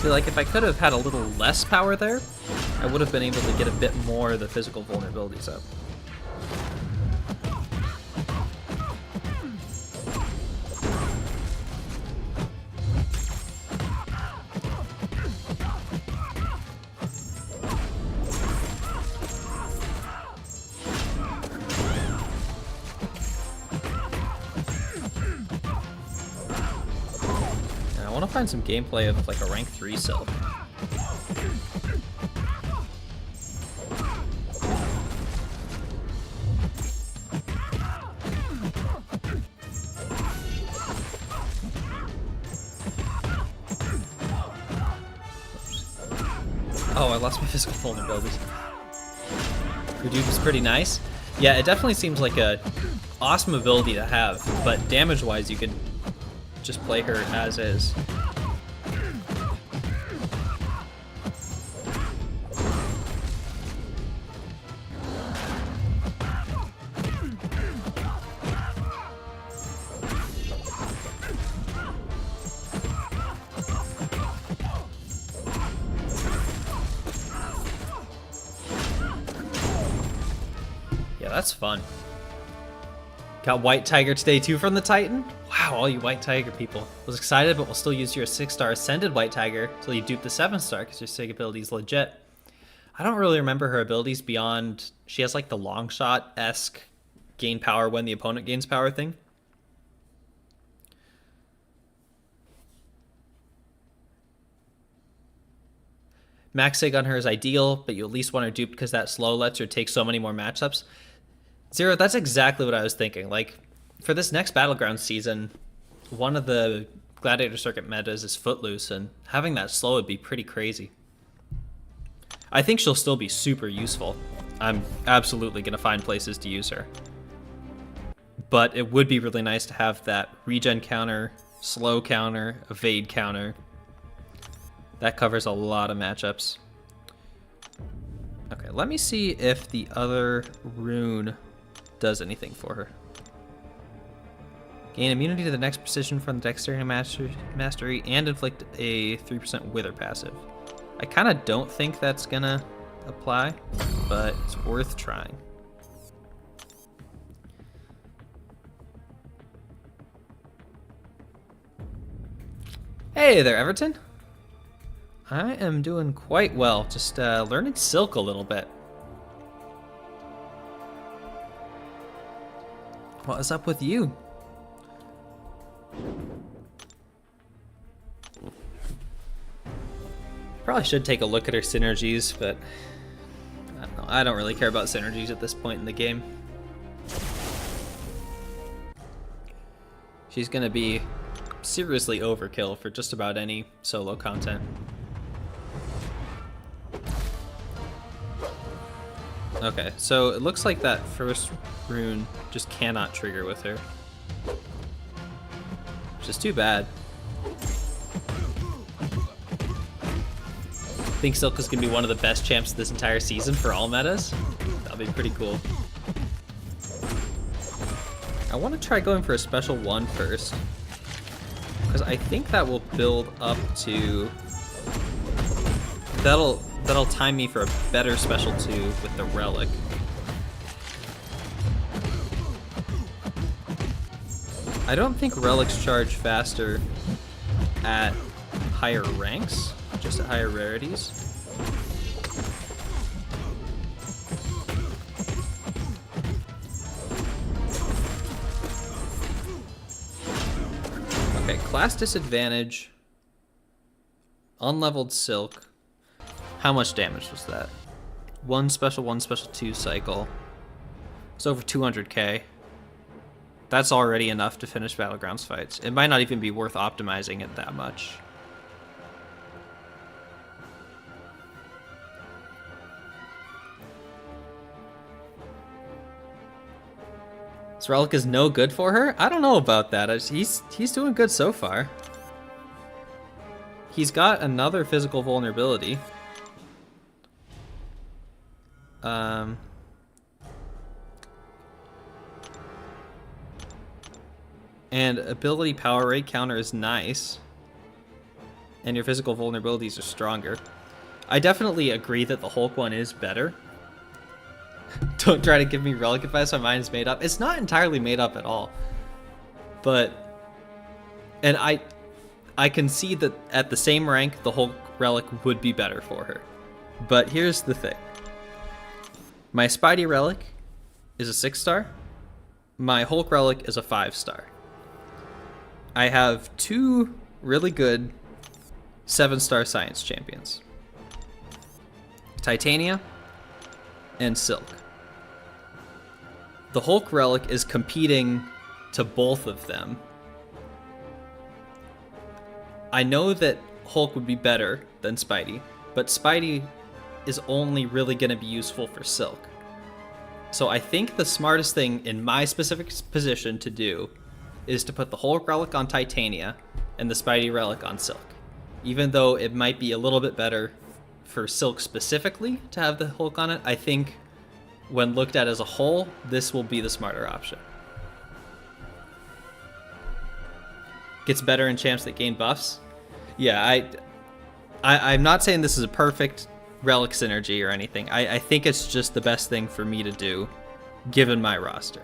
feel like if I could have had a little less power there, I would have been able to get a bit more of the physical vulnerabilities up. I want to find some gameplay of like a rank 3 Silk. Oh, I lost my physical vulnerabilities. Reduce is pretty nice. Yeah, it definitely seems like a awesome ability to have, but damage-wise, you could just play her as is. Yeah, that's fun. Got White Tiger today too from the Titan? Wow, all you White Tiger people. Was excited, but we'll still use your 6-star Ascended White Tiger until you dupe the 7-star because your Sig ability is legit. I don't really remember her abilities beyond... She has like the long shot-esque gain power when the opponent gains power thing. Max Sig on her is ideal, but you at least want her duped because that slow lets her take so many more matchups. Zero, that's exactly what I was thinking. Like, for this next Battleground season, one of the Gladiator Circuit metas is Footloose, and having that slow would be pretty crazy. I think she'll still be super useful. I'm absolutely going to find places to use her. But it would be really nice to have that regen counter, slow counter, evade counter. That covers a lot of matchups. Okay, let me see if the other rune does anything for her. Gain immunity to the next precision from the Dexterity Mastery and inflict a 3% Wither passive. I kind of don't think that's gonna apply, but it's worth trying. Hey there, Everton. I am doing quite well, just learning Silk a little bit. What is up with you? Probably should take a look at her synergies, but I don't know. I don't really care about synergies at this point in the game. She's gonna be seriously overkill for just about any solo content. Okay, so it looks like that first rune just cannot trigger with her. Which is too bad. I think Silk is going to be one of the best champs this entire season for all metas. That'll be pretty cool. I want to try going for a special 1 first, because I think that will build up to... That'll time me for a better special 2 with the Relic. I don't think Relics charge faster at higher ranks, just at higher rarities. Okay, class disadvantage, unleveled Silk. How much damage was that? 1 special 2 cycle. It's over 200k. That's already enough to finish Battlegrounds fights. It might not even be worth optimizing it that much. This Relic is no good for her? I don't know about that. He's doing good so far. He's got another physical vulnerability. And ability power rate counter is nice. and your physical vulnerabilities are stronger. I definitely agree that the Hulk one is better. Don't try to give me relic advice, my mind is made up. It's not entirely made up at all. But, and I can see that at the same rank, the Hulk relic would be better for her. But here's the thing. My Spidey relic is a 6-star. My Hulk relic is a 5-star. I have 2 really good 7-star science champions. Titania and Silk. The Hulk relic is competing to both of them. I know that Hulk would be better than Spidey, but Spidey is only really going to be useful for Silk. So I think the smartest thing in my specific position to do is to put the Hulk relic on Titania and the Spidey relic on Silk. Even though it might be a little bit better for Silk specifically to have the Hulk on it, I think when looked at as a whole, this will be the smarter option. Gets better in champs that gain buffs. Yeah, I'm not saying this is a perfect relic synergy or anything. I think it's just the best thing for me to do, given my roster.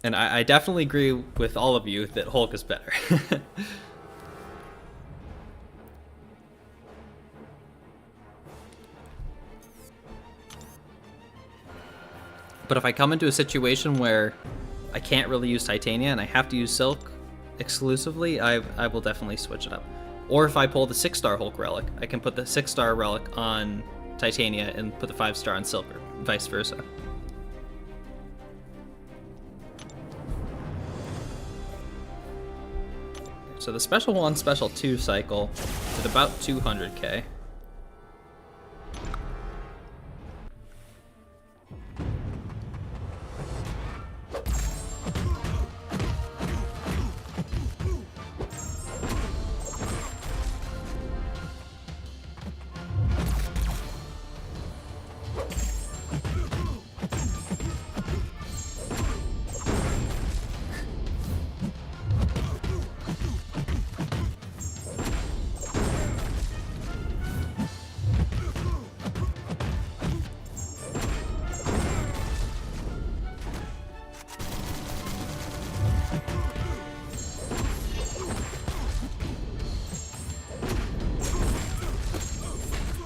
And I definitely agree with all of you that Hulk is better. But if I come into a situation where I can't really use Titania and I have to use Silk exclusively, I will definitely switch it up. Or if I pull the 6-star Hulk relic, I can put the 6-star relic on Titania and put the 5-star on Silk, or vice versa. So the special 1, special 2 cycle is about 200k.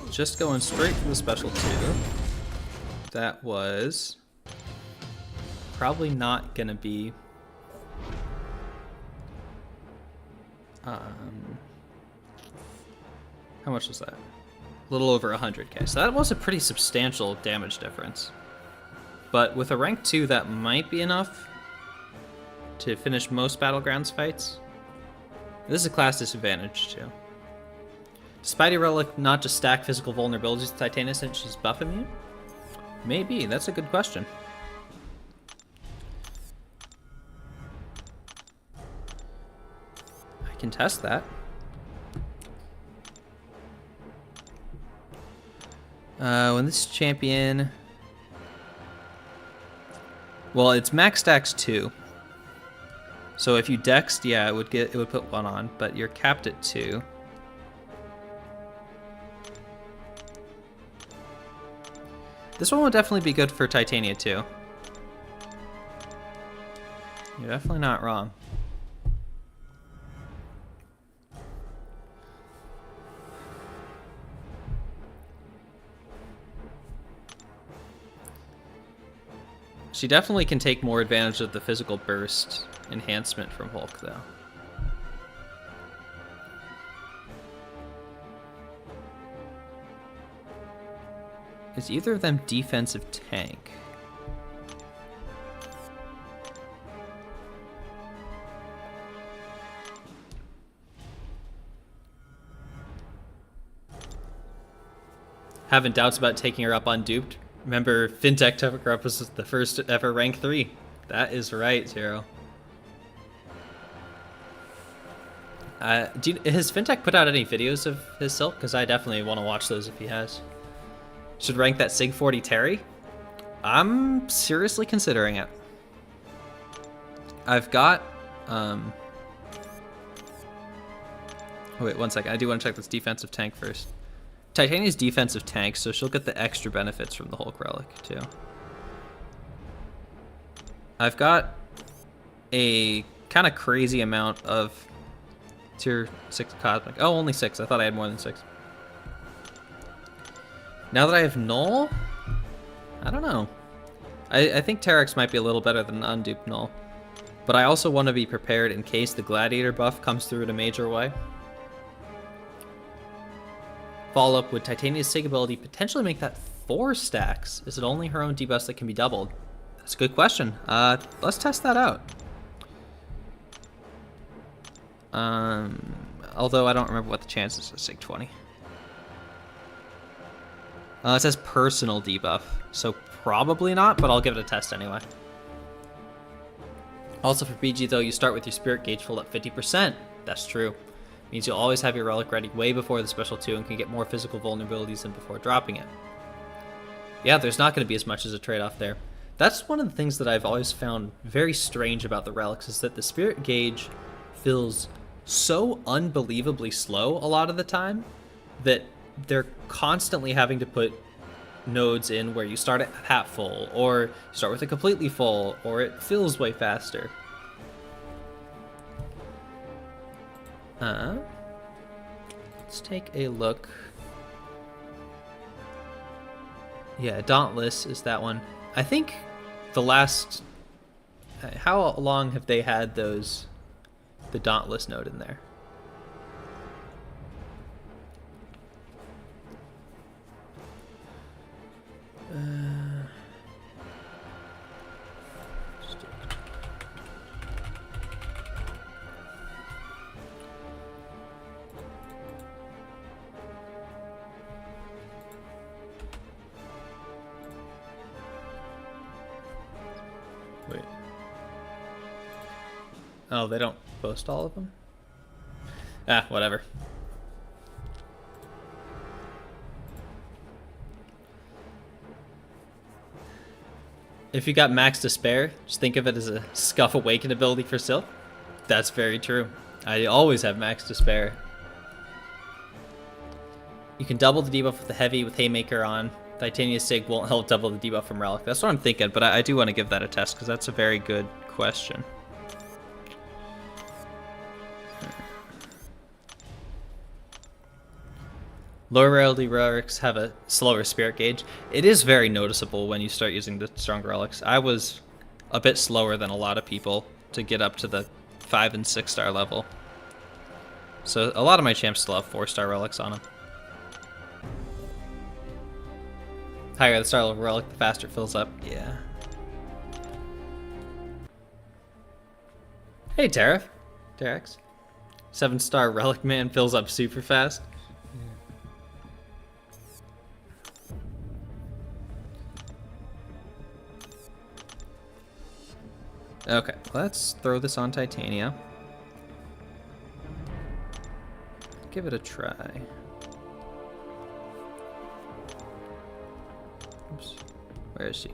Just going straight for the special 2. That was probably not gonna be how much was that? A little over 100k. So that was a pretty substantial damage difference. But with a rank 2, that might be enough to finish most Battlegrounds fights. This is a class disadvantage too. Spidey relic not just stack physical vulnerabilities to Titania since she's buff immune? Maybe, that's a good question. I can test that. When this champion... Well, it's max stacks 2. So if you dexed, yeah, it would put 1 on, but you're capped at 2. This one would definitely be good for Titania too. You're definitely not wrong. She definitely can take more advantage of the physical burst enhancement from Hulk though. Is either of them defensive tank? Having doubts about taking her up unduped? Remember, Fintech took her up as the first ever rank 3. That is right, Zero. Has Fintech put out any videos of his Silk? Because I definitely want to watch those if he has. Should rank that Sig 40 Terry? I'm seriously considering it. I've got Oh, wait, 1 second. I do want to check this defensive tank first. Titania's defensive tank, so she'll get the extra benefits from the Hulk relic, too. I've got a kind of crazy amount of tier 6 cosmic. Oh, only 6. I thought I had more than 6. Now that I have Null, I don't know. I think Terex might be a little better than unduped Null. But I also want to be prepared in case the Gladiator buff comes through in a major way. Follow up, would Titania's Sig ability potentially make that 4 stacks? Is it only her own debuffs that can be doubled? That's a good question. Let's test that out. Although I don't remember what the chances of Sig 20. It says personal debuff, so probably not, but I'll give it a test anyway. Also for BG though, you start with your spirit gauge full at 50%. That's true. Means you'll always have your relic ready way before the special 2 and can get more physical vulnerabilities than before dropping it. Yeah, there's not going to be as much as a trade-off there. That's one of the things that I've always found very strange about the relics, is that the spirit gauge feels so unbelievably slow a lot of the time that they're constantly having to put nodes in where you start at half full, or you start with a completely full, or it fills way faster. Let's take a look. Yeah, Dauntless is that one. I think the last... How long have they had those... the Dauntless node in there? Wait. Oh, they don't post all of them? Ah, whatever. If you got Max Despair, just think of it as a Scuff Awaken ability for Silk. That's very true. I always have Max Despair. You can double the debuff with the Heavy with Haymaker on. Titania Sig won't help double the debuff from Relic. That's what I'm thinking, but I do want to give that a test because that's a very good question. Lower rarity relics have a slower spirit gauge. It is very noticeable when you start using the stronger relics. I was a bit slower than a lot of people to get up to the 5 and 6 star level. So a lot of my champs still have 4-star relics on them. Higher the star level relic, the faster it fills up. Yeah. Hey, Terex. 7-star relic man fills up super fast. Okay, let's throw this on Titania. Give it a try. Oops. Where is she?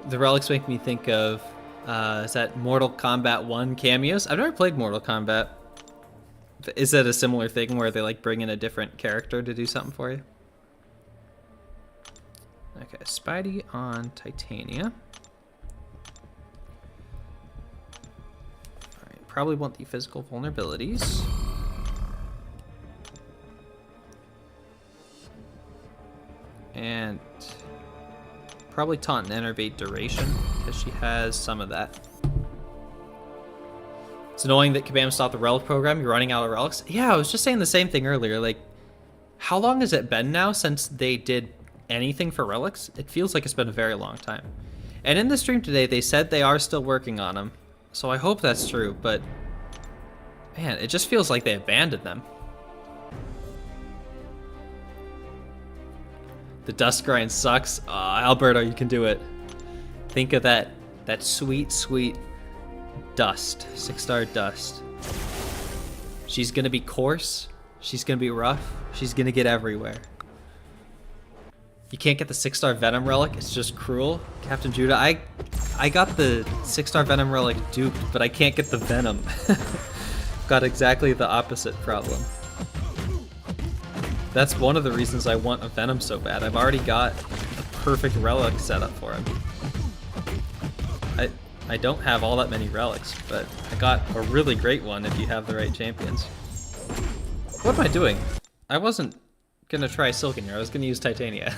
The relics make me think of is that Mortal Kombat 1 cameos? I've never played Mortal Kombat. Is that a similar thing where they like bring in a different character to do something for you? Okay, Spidey on Titania. Alright, probably want the physical vulnerabilities. And probably taunt and enervate duration, because she has some of that. It's annoying that Kabam stopped the relic program. You're running out of relics. Yeah, I was just saying the same thing earlier. Like, how long has it been now since they did anything for relics? It feels like it's been a very long time. And in the stream today, they said they are still working on them. So I hope that's true, but man, it just feels like they abandoned them. The dust grind sucks. Alberto, you can do it. Think of that sweet, sweet dust. 6-star dust. She's gonna be coarse, She's gonna be rough. She's gonna get everywhere. You can't get the 6-star Venom Relic. It's just cruel. Captain Judah, I got the 6-star Venom Relic duped, but I can't get the Venom. Got exactly the opposite problem. That's one of the reasons I want a Venom so bad. I've already got the perfect relic set up for him. I don't have all that many relics, but I got a really great one if you have the right champions. What am I doing? I wasn't gonna try Silken here. I was gonna use Titania.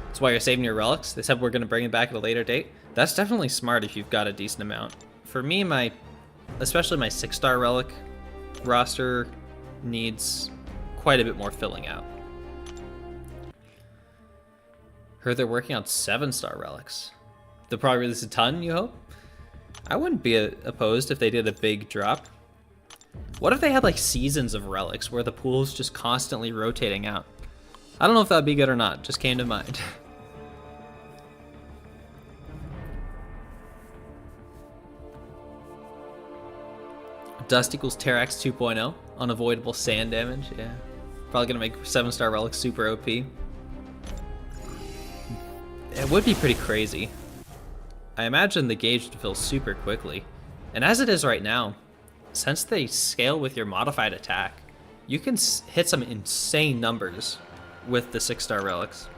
That's why you're saving your relics. They said we're gonna bring it back at a later date. That's definitely smart if you've got a decent amount. For me, especially my 6-star relic roster needs quite a bit more filling out. Heard they're working on 7-star relics. They'll probably release a ton, you hope? I wouldn't be opposed if they did a big drop. What if they had like seasons of relics where the pool's just constantly rotating out? I don't know if that'd be good or not, just came to mind. Dust equals Terrax 2.0, unavoidable sand damage, yeah. Probably gonna make 7-star relics super OP. It would be pretty crazy. I imagine the gauge would fill super quickly. And as it is right now, since they scale with your modified attack, you can hit some insane numbers with the 6-star relics.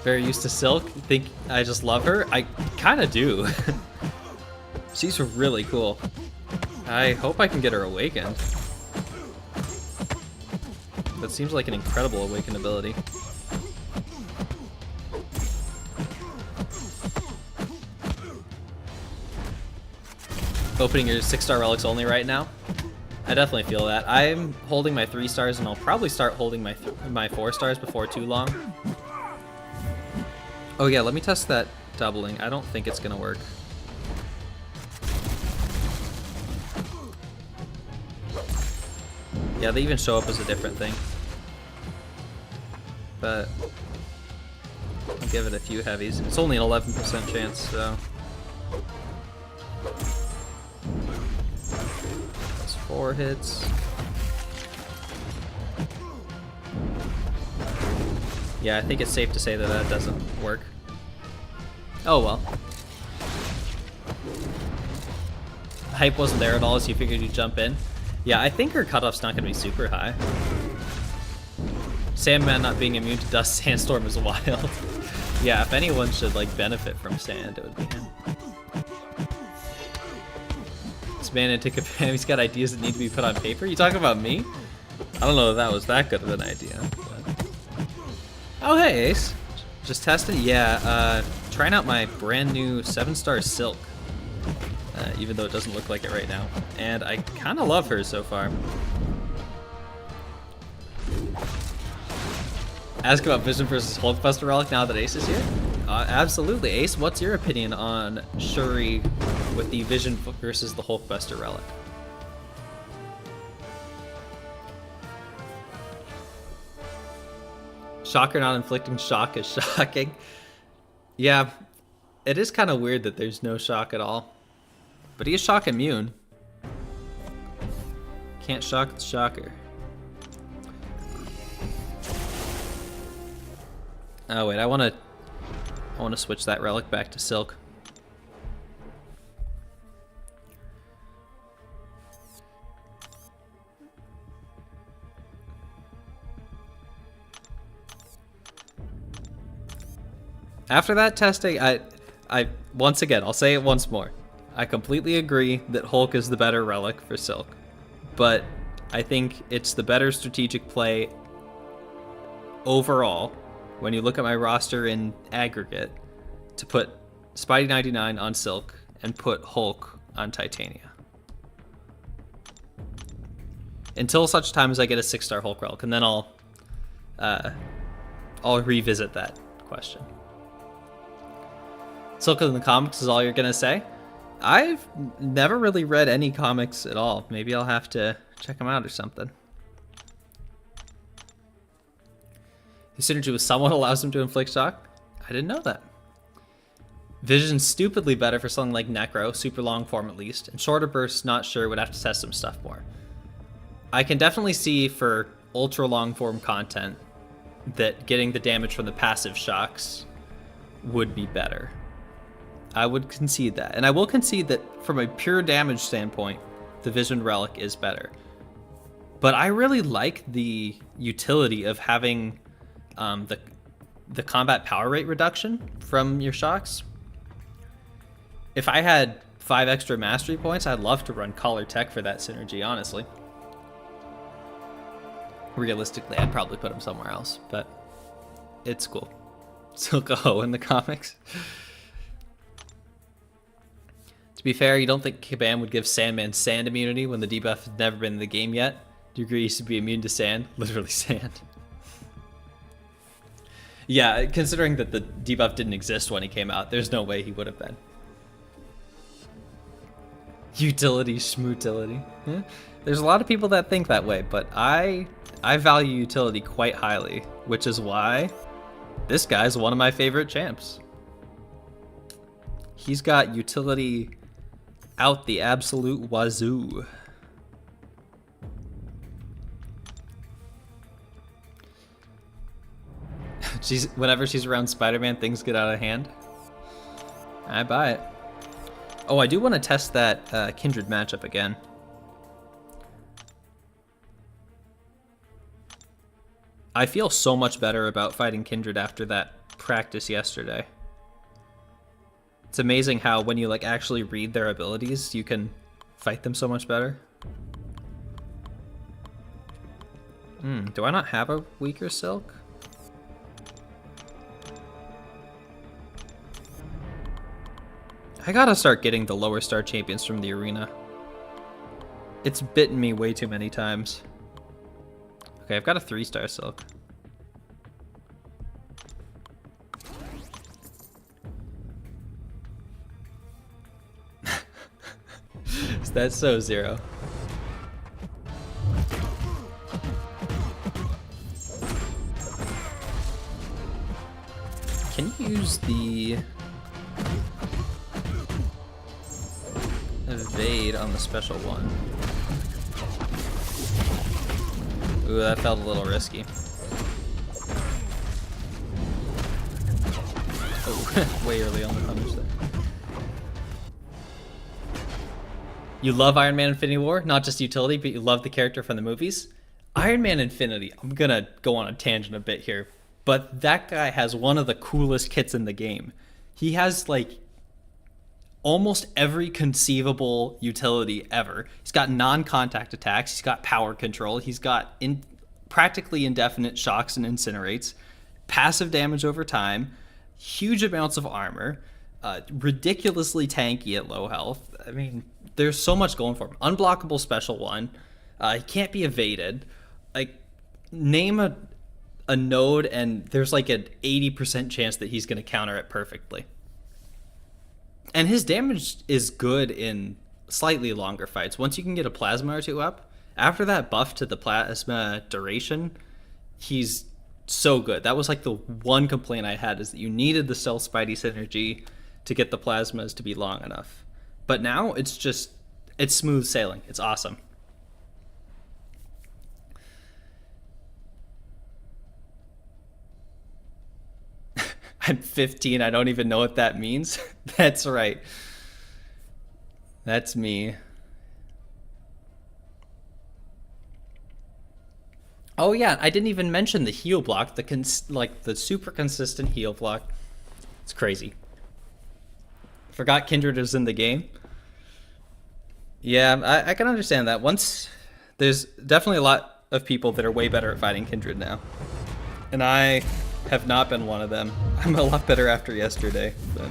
Very used to Silk. Think I just love her? I kind of do. She's really cool. I hope I can get her awakened. That seems like an incredible awakened ability. Opening your 6-star relics only right now? I definitely feel that. I'm holding my 3 stars and I'll probably start holding my 4 stars before too long. Oh yeah, let me test that doubling. I don't think it's gonna work. Yeah, they even show up as a different thing. But I'll give it a few heavies. It's only an 11% chance, so. That's 4 hits. Yeah, I think it's safe to say that that doesn't work. Oh well. The hype wasn't there at all, so you figured you'd jump in. Yeah, I think her cutoff's not going to be super high. Sandman not being immune to Dust Sandstorm is wild. Yeah, if anyone should like benefit from sand, it would be him. This man took a he's got ideas that need to be put on paper. You talking about me? I don't know if that was that good of an idea. But... Oh hey Ace, just testing. Yeah, trying out my brand new 7-star Silk. Even though it doesn't look like it right now. And I kind of love her so far. Ask about Vision versus Hulkbuster Relic now that Ace is here? Absolutely. Ace, what's your opinion on Shuri with the Vision versus the Hulkbuster Relic? Shocker not inflicting shock is shocking. Yeah, it is kind of weird that there's no shock at all. But he is shock immune. Can't shock the shocker. Oh wait, I want to switch that relic back to Silk. After that testing, I once again, I'll say it once more. I completely agree that Hulk is the better relic for Silk, but I think it's the better strategic play overall when you look at my roster in aggregate to put Spidey 99 on Silk and put Hulk on Titania. Until such time as I get a 6-star Hulk relic, and then I'll revisit that question. Silk in the comics is all you're gonna say? I've never really read any comics at all. Maybe I'll have to check them out or something. His synergy with someone allows him to inflict shock? I didn't know that. Vision's stupidly better for something like Necro, super long form at least, and shorter bursts, not sure, would have to test some stuff more. I can definitely see for ultra long form content that getting the damage from the passive shocks would be better. I would concede that. And I will concede that from a pure damage standpoint, the Vision Relic is better. But I really like the utility of having the combat power rate reduction from your shocks. If I had 5 extra mastery points, I'd love to run Collar Tech for that synergy, honestly. Realistically, I'd probably put him somewhere else, but it's cool. Silco in the comics. To be fair, you don't think Kabam would give Sandman sand immunity when the debuff has never been in the game yet? Do you agree he should be immune to sand? Literally sand. Yeah, considering that the debuff didn't exist when he came out, there's no way he would have been. Utility schmutility. Yeah. There's a lot of people that think that way, but I value utility quite highly, which is why this guy's one of my favorite champs. He's got utility out the absolute wazoo. Whenever she's around Spider-Man, things get out of hand. I buy it. Oh, I do want to test that Kindred matchup again. I feel so much better about fighting Kindred after that practice yesterday. It's amazing how when you like actually read their abilities, you can fight them so much better. Do I not have a weaker Silk? I gotta start getting the lower star champions from the arena. It's bitten me way too many times. Okay, I've got a 3-star Silk. That's so zero. Can you use the evade on the special one? Ooh, that felt a little risky. Oh, way early on the punish there. You love Iron Man Infinity War, not just utility, but you love the character from the movies. Iron Man Infinity, I'm gonna go on a tangent a bit here, but that guy has one of the coolest kits in the game. He has like almost every conceivable utility ever. He's got non-contact attacks, he's got power control, he's got practically indefinite shocks and incinerates, passive damage over time, huge amounts of armor, ridiculously tanky at low health. I mean, there's so much going for him. Unblockable special one. He can't be evaded. Like, name a node and there's like an 80% chance that he's going to counter it perfectly. And his damage is good in slightly longer fights. Once you can get a plasma or two up, after that buff to the plasma duration, he's so good. That was like the one complaint I had, is that you needed the Stealth Spidey synergy to get the plasmas to be long enough. But now it's smooth sailing. It's awesome. I'm 15. I don't even know what that means. That's right. That's me. Oh yeah, I didn't even mention the heal block, the super consistent heal block. It's crazy. Forgot Kindred was in the game. Yeah, I can understand that. There's definitely a lot of people that are way better at fighting Kindred now. And I have not been one of them. I'm a lot better after yesterday. But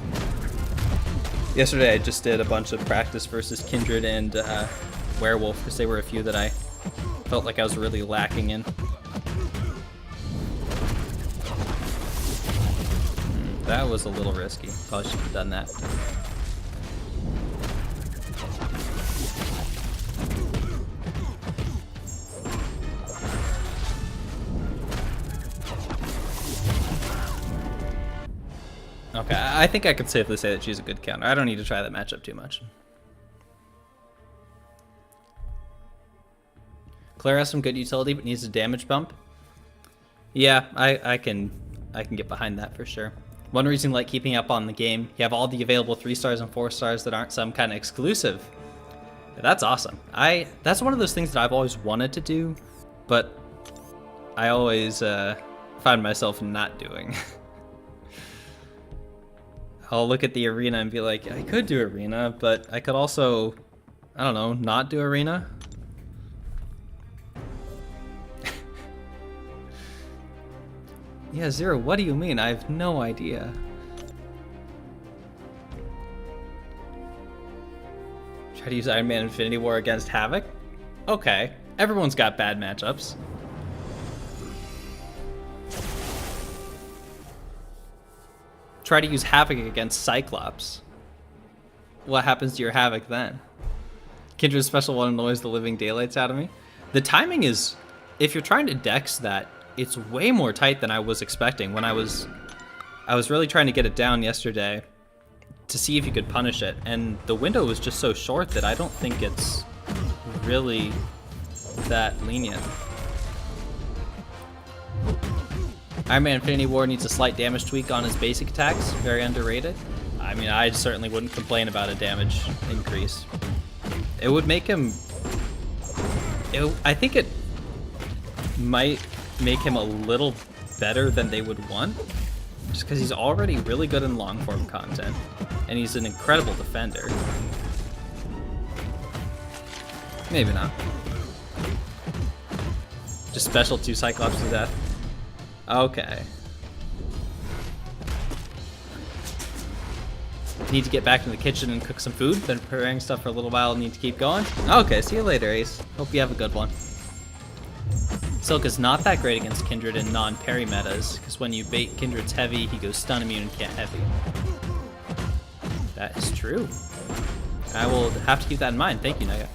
yesterday I just did a bunch of practice versus Kindred and Werewolf, because they were a few that I felt like I was really lacking in. That was a little risky. Probably should have done that. Okay. Okay, I think I could safely say that she's a good counter. I don't need to try that matchup too much. Claire has some good utility, but needs a damage bump. Yeah, I can get behind that for sure. One reason I like keeping up on the game, you have all the available 3 stars and 4 stars that aren't some kind of exclusive. That's awesome. That's one of those things that I've always wanted to do, but I always find myself not doing. I'll look at the arena and be like, I could do arena, but I could also, I don't know, not do arena. Yeah, Zero, what do you mean? I have no idea. Try to use Iron Man Infinity War against Havoc? Okay, everyone's got bad matchups. Try to use Havoc against Cyclops. What happens to your Havoc then? Kindred's special one annoys the living daylights out of me. The timing is, if you're trying to dex that, it's way more tight than I was expecting. When I was really trying to get it down yesterday to see if you could punish it, and the window was just so short that I don't think it's really that lenient. Iron Man Infinity War needs a slight damage tweak on his basic attacks. Very underrated. I mean, I certainly wouldn't complain about a damage increase. It would make him... I think it might make him a little better than they would want. Just because he's already really good in long form content. And he's an incredible defender. Maybe not. Just special 2 Cyclops to death. Okay. Need to get back to the kitchen and cook some food. Been preparing stuff for a little while. Need to keep going. Okay, see you later, Ace. Hope you have a good one. Silk is not that great against Kindred in non-parry metas, because when you bait Kindred's heavy, he goes stun immune and can't heavy. That is true. I will have to keep that in mind. Thank you, Naga.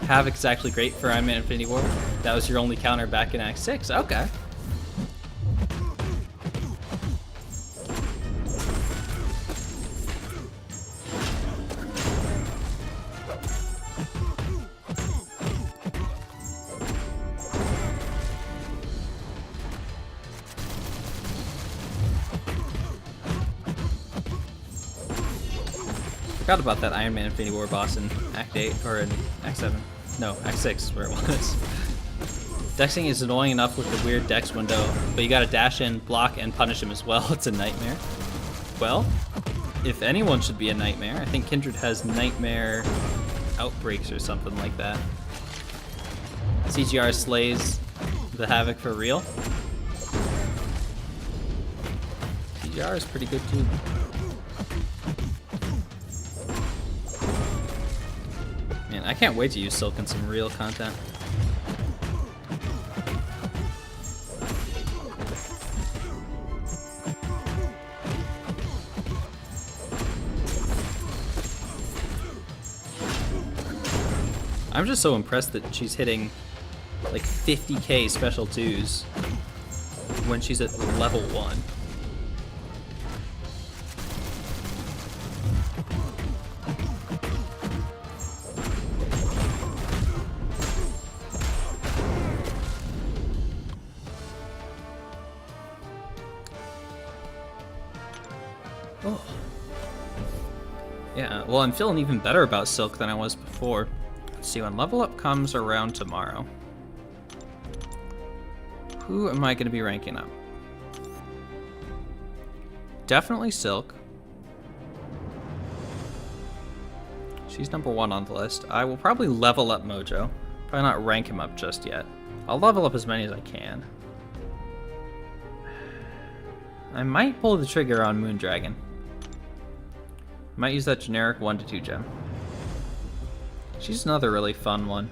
Havoc is actually great for Iron Man Infinity War. That was your only counter back in Act 6. Okay. Forgot about that Iron Man Infinity War boss in Act 8, or in Act 7. No, Act 6 is where it was. Dexing is annoying enough with the weird dex window, but you gotta dash in, block, and punish him as well. It's a nightmare. Well, if anyone should be a nightmare, I think Kindred has nightmare outbreaks or something like that. CGR slays the Havoc for real. CGR is pretty good too. Man, I can't wait to use Silk in some real content. I'm just so impressed that she's hitting like 50k special 2s when she's at level 1. Oh. Yeah, well, I'm feeling even better about Silk than I was before. Let's see, when level up comes around tomorrow, who am I going to be ranking up? Definitely Silk. She's number 1 on the list. I will probably level up Mojo. Probably not rank him up just yet. I'll level up as many as I can. I might pull the trigger on Moondragon. Might use that generic 1 to 2 gem. She's another really fun one,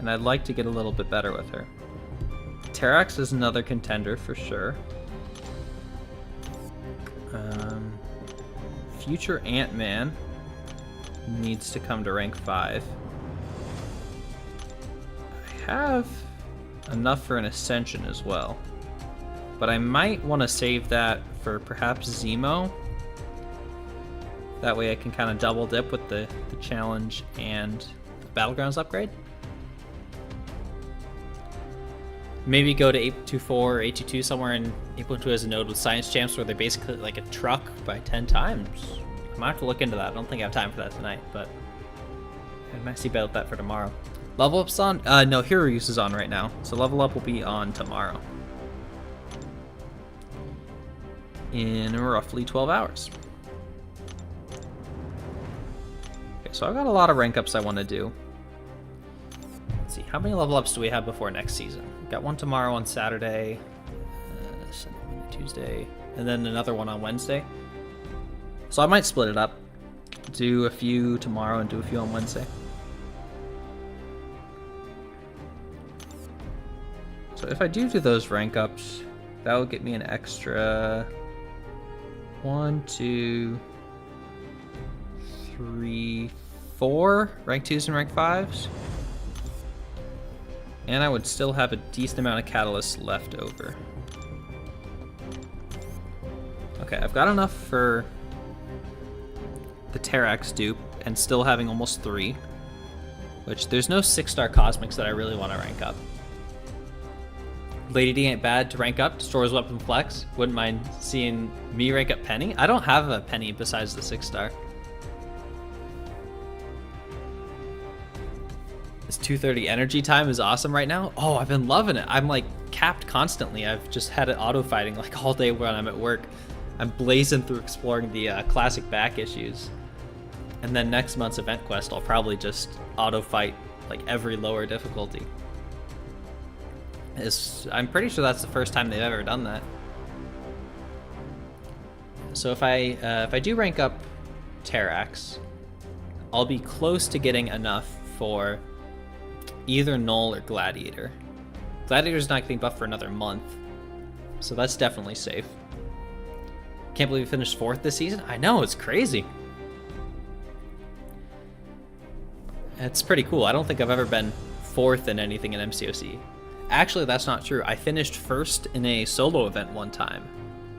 and I'd like to get a little bit better with her. Terax is another contender for sure. Future Ant-Man needs to come to rank 5. I have enough for an Ascension as well, but I might want to save that for perhaps Zemo. That way I can kind of double dip with the challenge and the Battlegrounds upgrade. Maybe go to 824 or 822 somewhere, and 8.2 has a node with science champs where they're basically like a truck by 10 times. I might have to look into that. I don't think I have time for that tonight, but I might see about that for tomorrow. Level up's on? No, Hero Use is on right now. So level up will be on tomorrow. In roughly 12 hours. Okay, so I've got a lot of rank ups I want to do. Let's see, how many level ups do we have before next season? We've got one tomorrow on Saturday, Sunday, Tuesday, and then another one on Wednesday. So I might split it up. Do a few tomorrow and do a few on Wednesday. So if I do those rank ups, that will get me an extra 1, 2, 3, 4 rank 2s and rank 5s. And I would still have a decent amount of catalysts left over. Okay, I've got enough for the Terrax dupe and still having almost 3. Which there's no 6-star cosmics that I really want to rank up. Lady D ain't bad to rank up. Destroys weapon flex. Wouldn't mind seeing me rank up Penny. I don't have a Penny besides the 6-star. This 230 energy time is awesome right now. Oh, I've been loving it. I'm like capped constantly. I've just had it auto fighting like all day when I'm at work. I'm blazing through exploring the classic back issues. And then next month's event quest, I'll probably just auto fight like every lower difficulty. I'm pretty sure that's the first time they've ever done that. So if I do rank up Terrax, I'll be close to getting enough for either Null or Gladiator. Gladiator's not getting buffed for another month, so that's definitely safe. Can't believe we finished 4th this season. I know, it's crazy. It's pretty cool. I don't think I've ever been 4th in anything in MCOC. Actually, that's not true. I finished 1st in a solo event one time,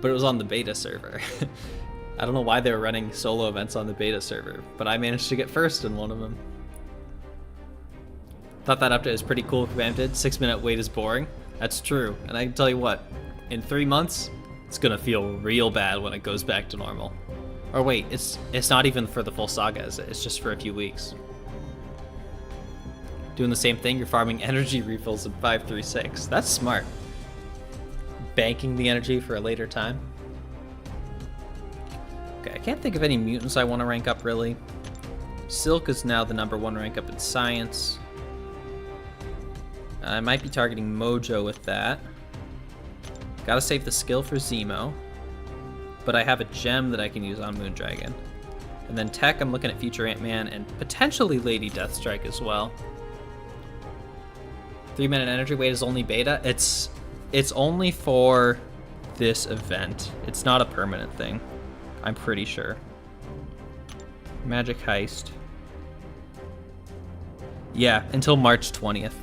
but it was on the beta server. I don't know why they were running solo events on the beta server, but I managed to get 1st in one of them. Thought that update was pretty cool. Kabam did. 6-minute wait is boring. That's true, and I can tell you what, in 3 months, it's gonna feel real bad when it goes back to normal. Or wait, it's not even for the full saga, is it? It's just for a few weeks. Doing the same thing, you're farming energy refills in 536. That's smart. Banking the energy for a later time. Okay, I can't think of any mutants I want to rank up, really. Silk is now the #1 rank up in science. I might be targeting Mojo with that. Gotta save the skill for Zemo. But I have a gem that I can use on Moondragon. And then tech, I'm looking at Future Ant-Man and potentially Lady Deathstrike as well. 3-minute energy wait is only beta. It's only for this event. It's not a permanent thing. I'm pretty sure. Magic Heist. Yeah, until March 20th.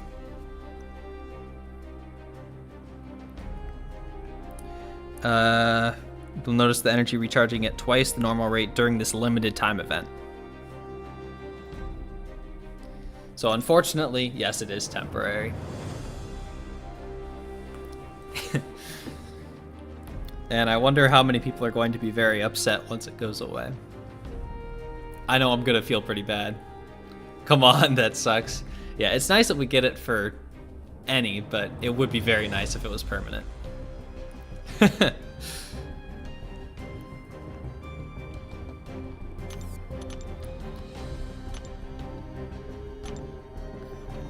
You'll notice the energy recharging at twice the normal rate during this limited time event. So unfortunately, yes, it is temporary. And I wonder how many people are going to be very upset once it goes away. I know I'm gonna feel pretty bad. Come on, that sucks. Yeah, it's nice that we get it for any, but it would be very nice if it was permanent.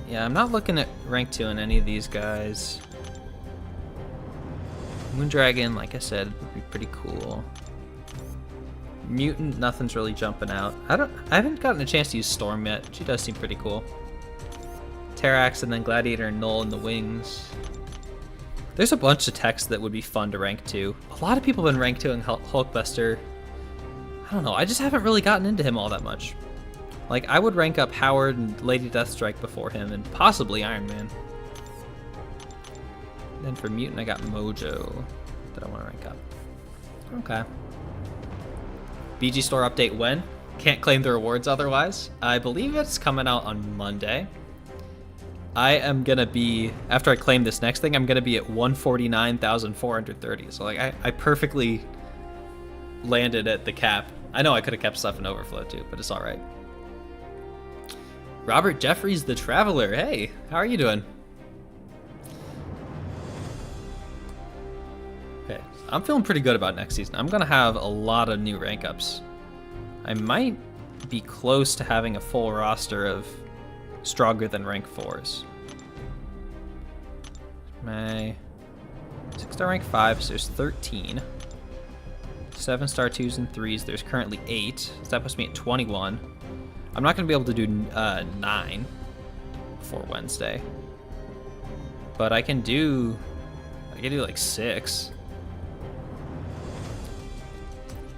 Yeah, I'm not looking at rank 2 in any of these guys. Moondragon, like I said, would be pretty cool. Mutant, nothing's really jumping out. I haven't gotten a chance to use Storm yet. She does seem pretty cool. Terrax and then Gladiator and Null in the wings. There's a bunch of texts that would be fun to rank 2. A lot of people have been rank 2 in Hulkbuster. I don't know, I just haven't really gotten into him all that much. Like, I would rank up Howard and Lady Deathstrike before him, and possibly Iron Man. Then for Mutant, I got Mojo that I want to rank up. Okay. BG Store update when? Can't claim the rewards otherwise. I believe it's coming out on Monday. I am going to be, after I claim this next thing, I'm going to be at 149,430. So like I perfectly landed at the cap. I know I could have kept stuff in overflow too, but it's all right. Robert Jeffries, the Traveler. Hey, how are you doing? Okay, I'm feeling pretty good about next season. I'm going to have a lot of new rank ups. I might be close to having a full roster of stronger than rank 4s. My 6-star rank 5s, there's 13. 7-star 2s and 3s, there's currently 8. So that puts me at 21. I'm not going to be able to do 9 for Wednesday. But I can do like 6.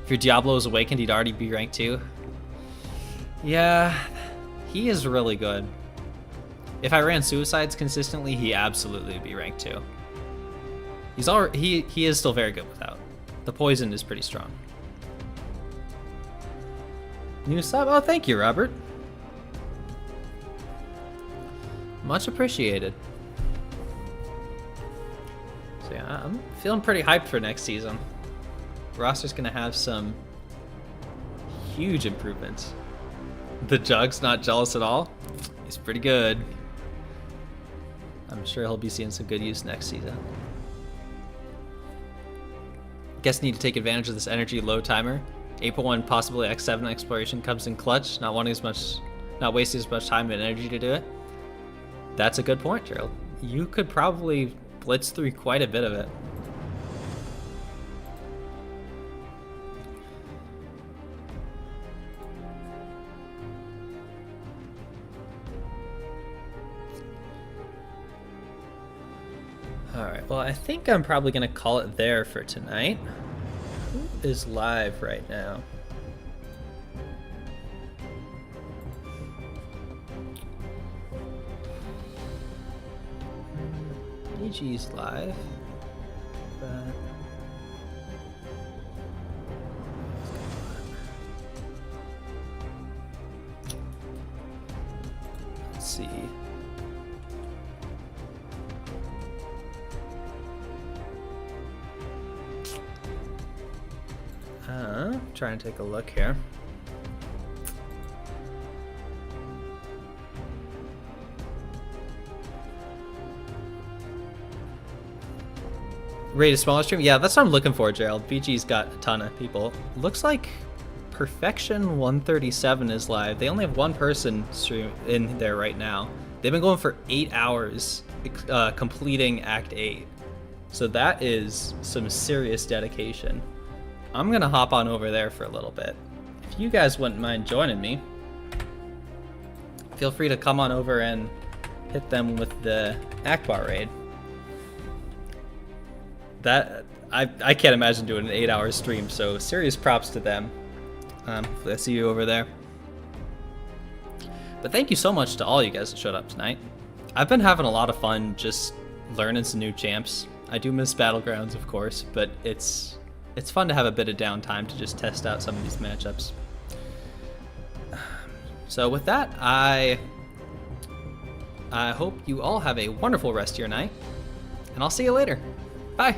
If your Diablo is awakened, he'd already be rank 2. Yeah, he is really good. If I ran suicides consistently, he absolutely would be rank 2. He is still very good without. The poison is pretty strong. New sub? Oh, thank you, Robert. Much appreciated. So yeah, I'm feeling pretty hyped for next season. The roster's gonna have some huge improvements. The Jug's not jealous at all. He's pretty good. I'm sure he'll be seeing some good use next season. Guess need to take advantage of this energy low timer. April 1, possibly X7 exploration comes in clutch, not wasting as much time and energy to do it. That's a good point, Gerald. You could probably blitz through quite a bit of it. Alright, well, I think I'm probably going to call it there for tonight. Who is live right now? DG's live, but let's see. Trying to take a look here. Rate a smaller stream? Yeah, that's what I'm looking for, Gerald. BG's got a ton of people. Looks like Perfection 137 is live. They only have one person stream in there right now. They've been going for 8 hours, completing Act 8. So that is some serious dedication. I'm gonna hop on over there for a little bit. If you guys wouldn't mind joining me, feel free to come on over and hit them with the Akbar raid. That I can't imagine doing an 8-hour stream, so serious props to them. Hopefully I see you over there. But thank you so much to all you guys that showed up tonight. I've been having a lot of fun just learning some new champs. I do miss Battlegrounds, of course, but it's fun to have a bit of downtime to just test out some of these matchups. So with that, I hope you all have a wonderful rest of your night, and I'll see you later. Bye.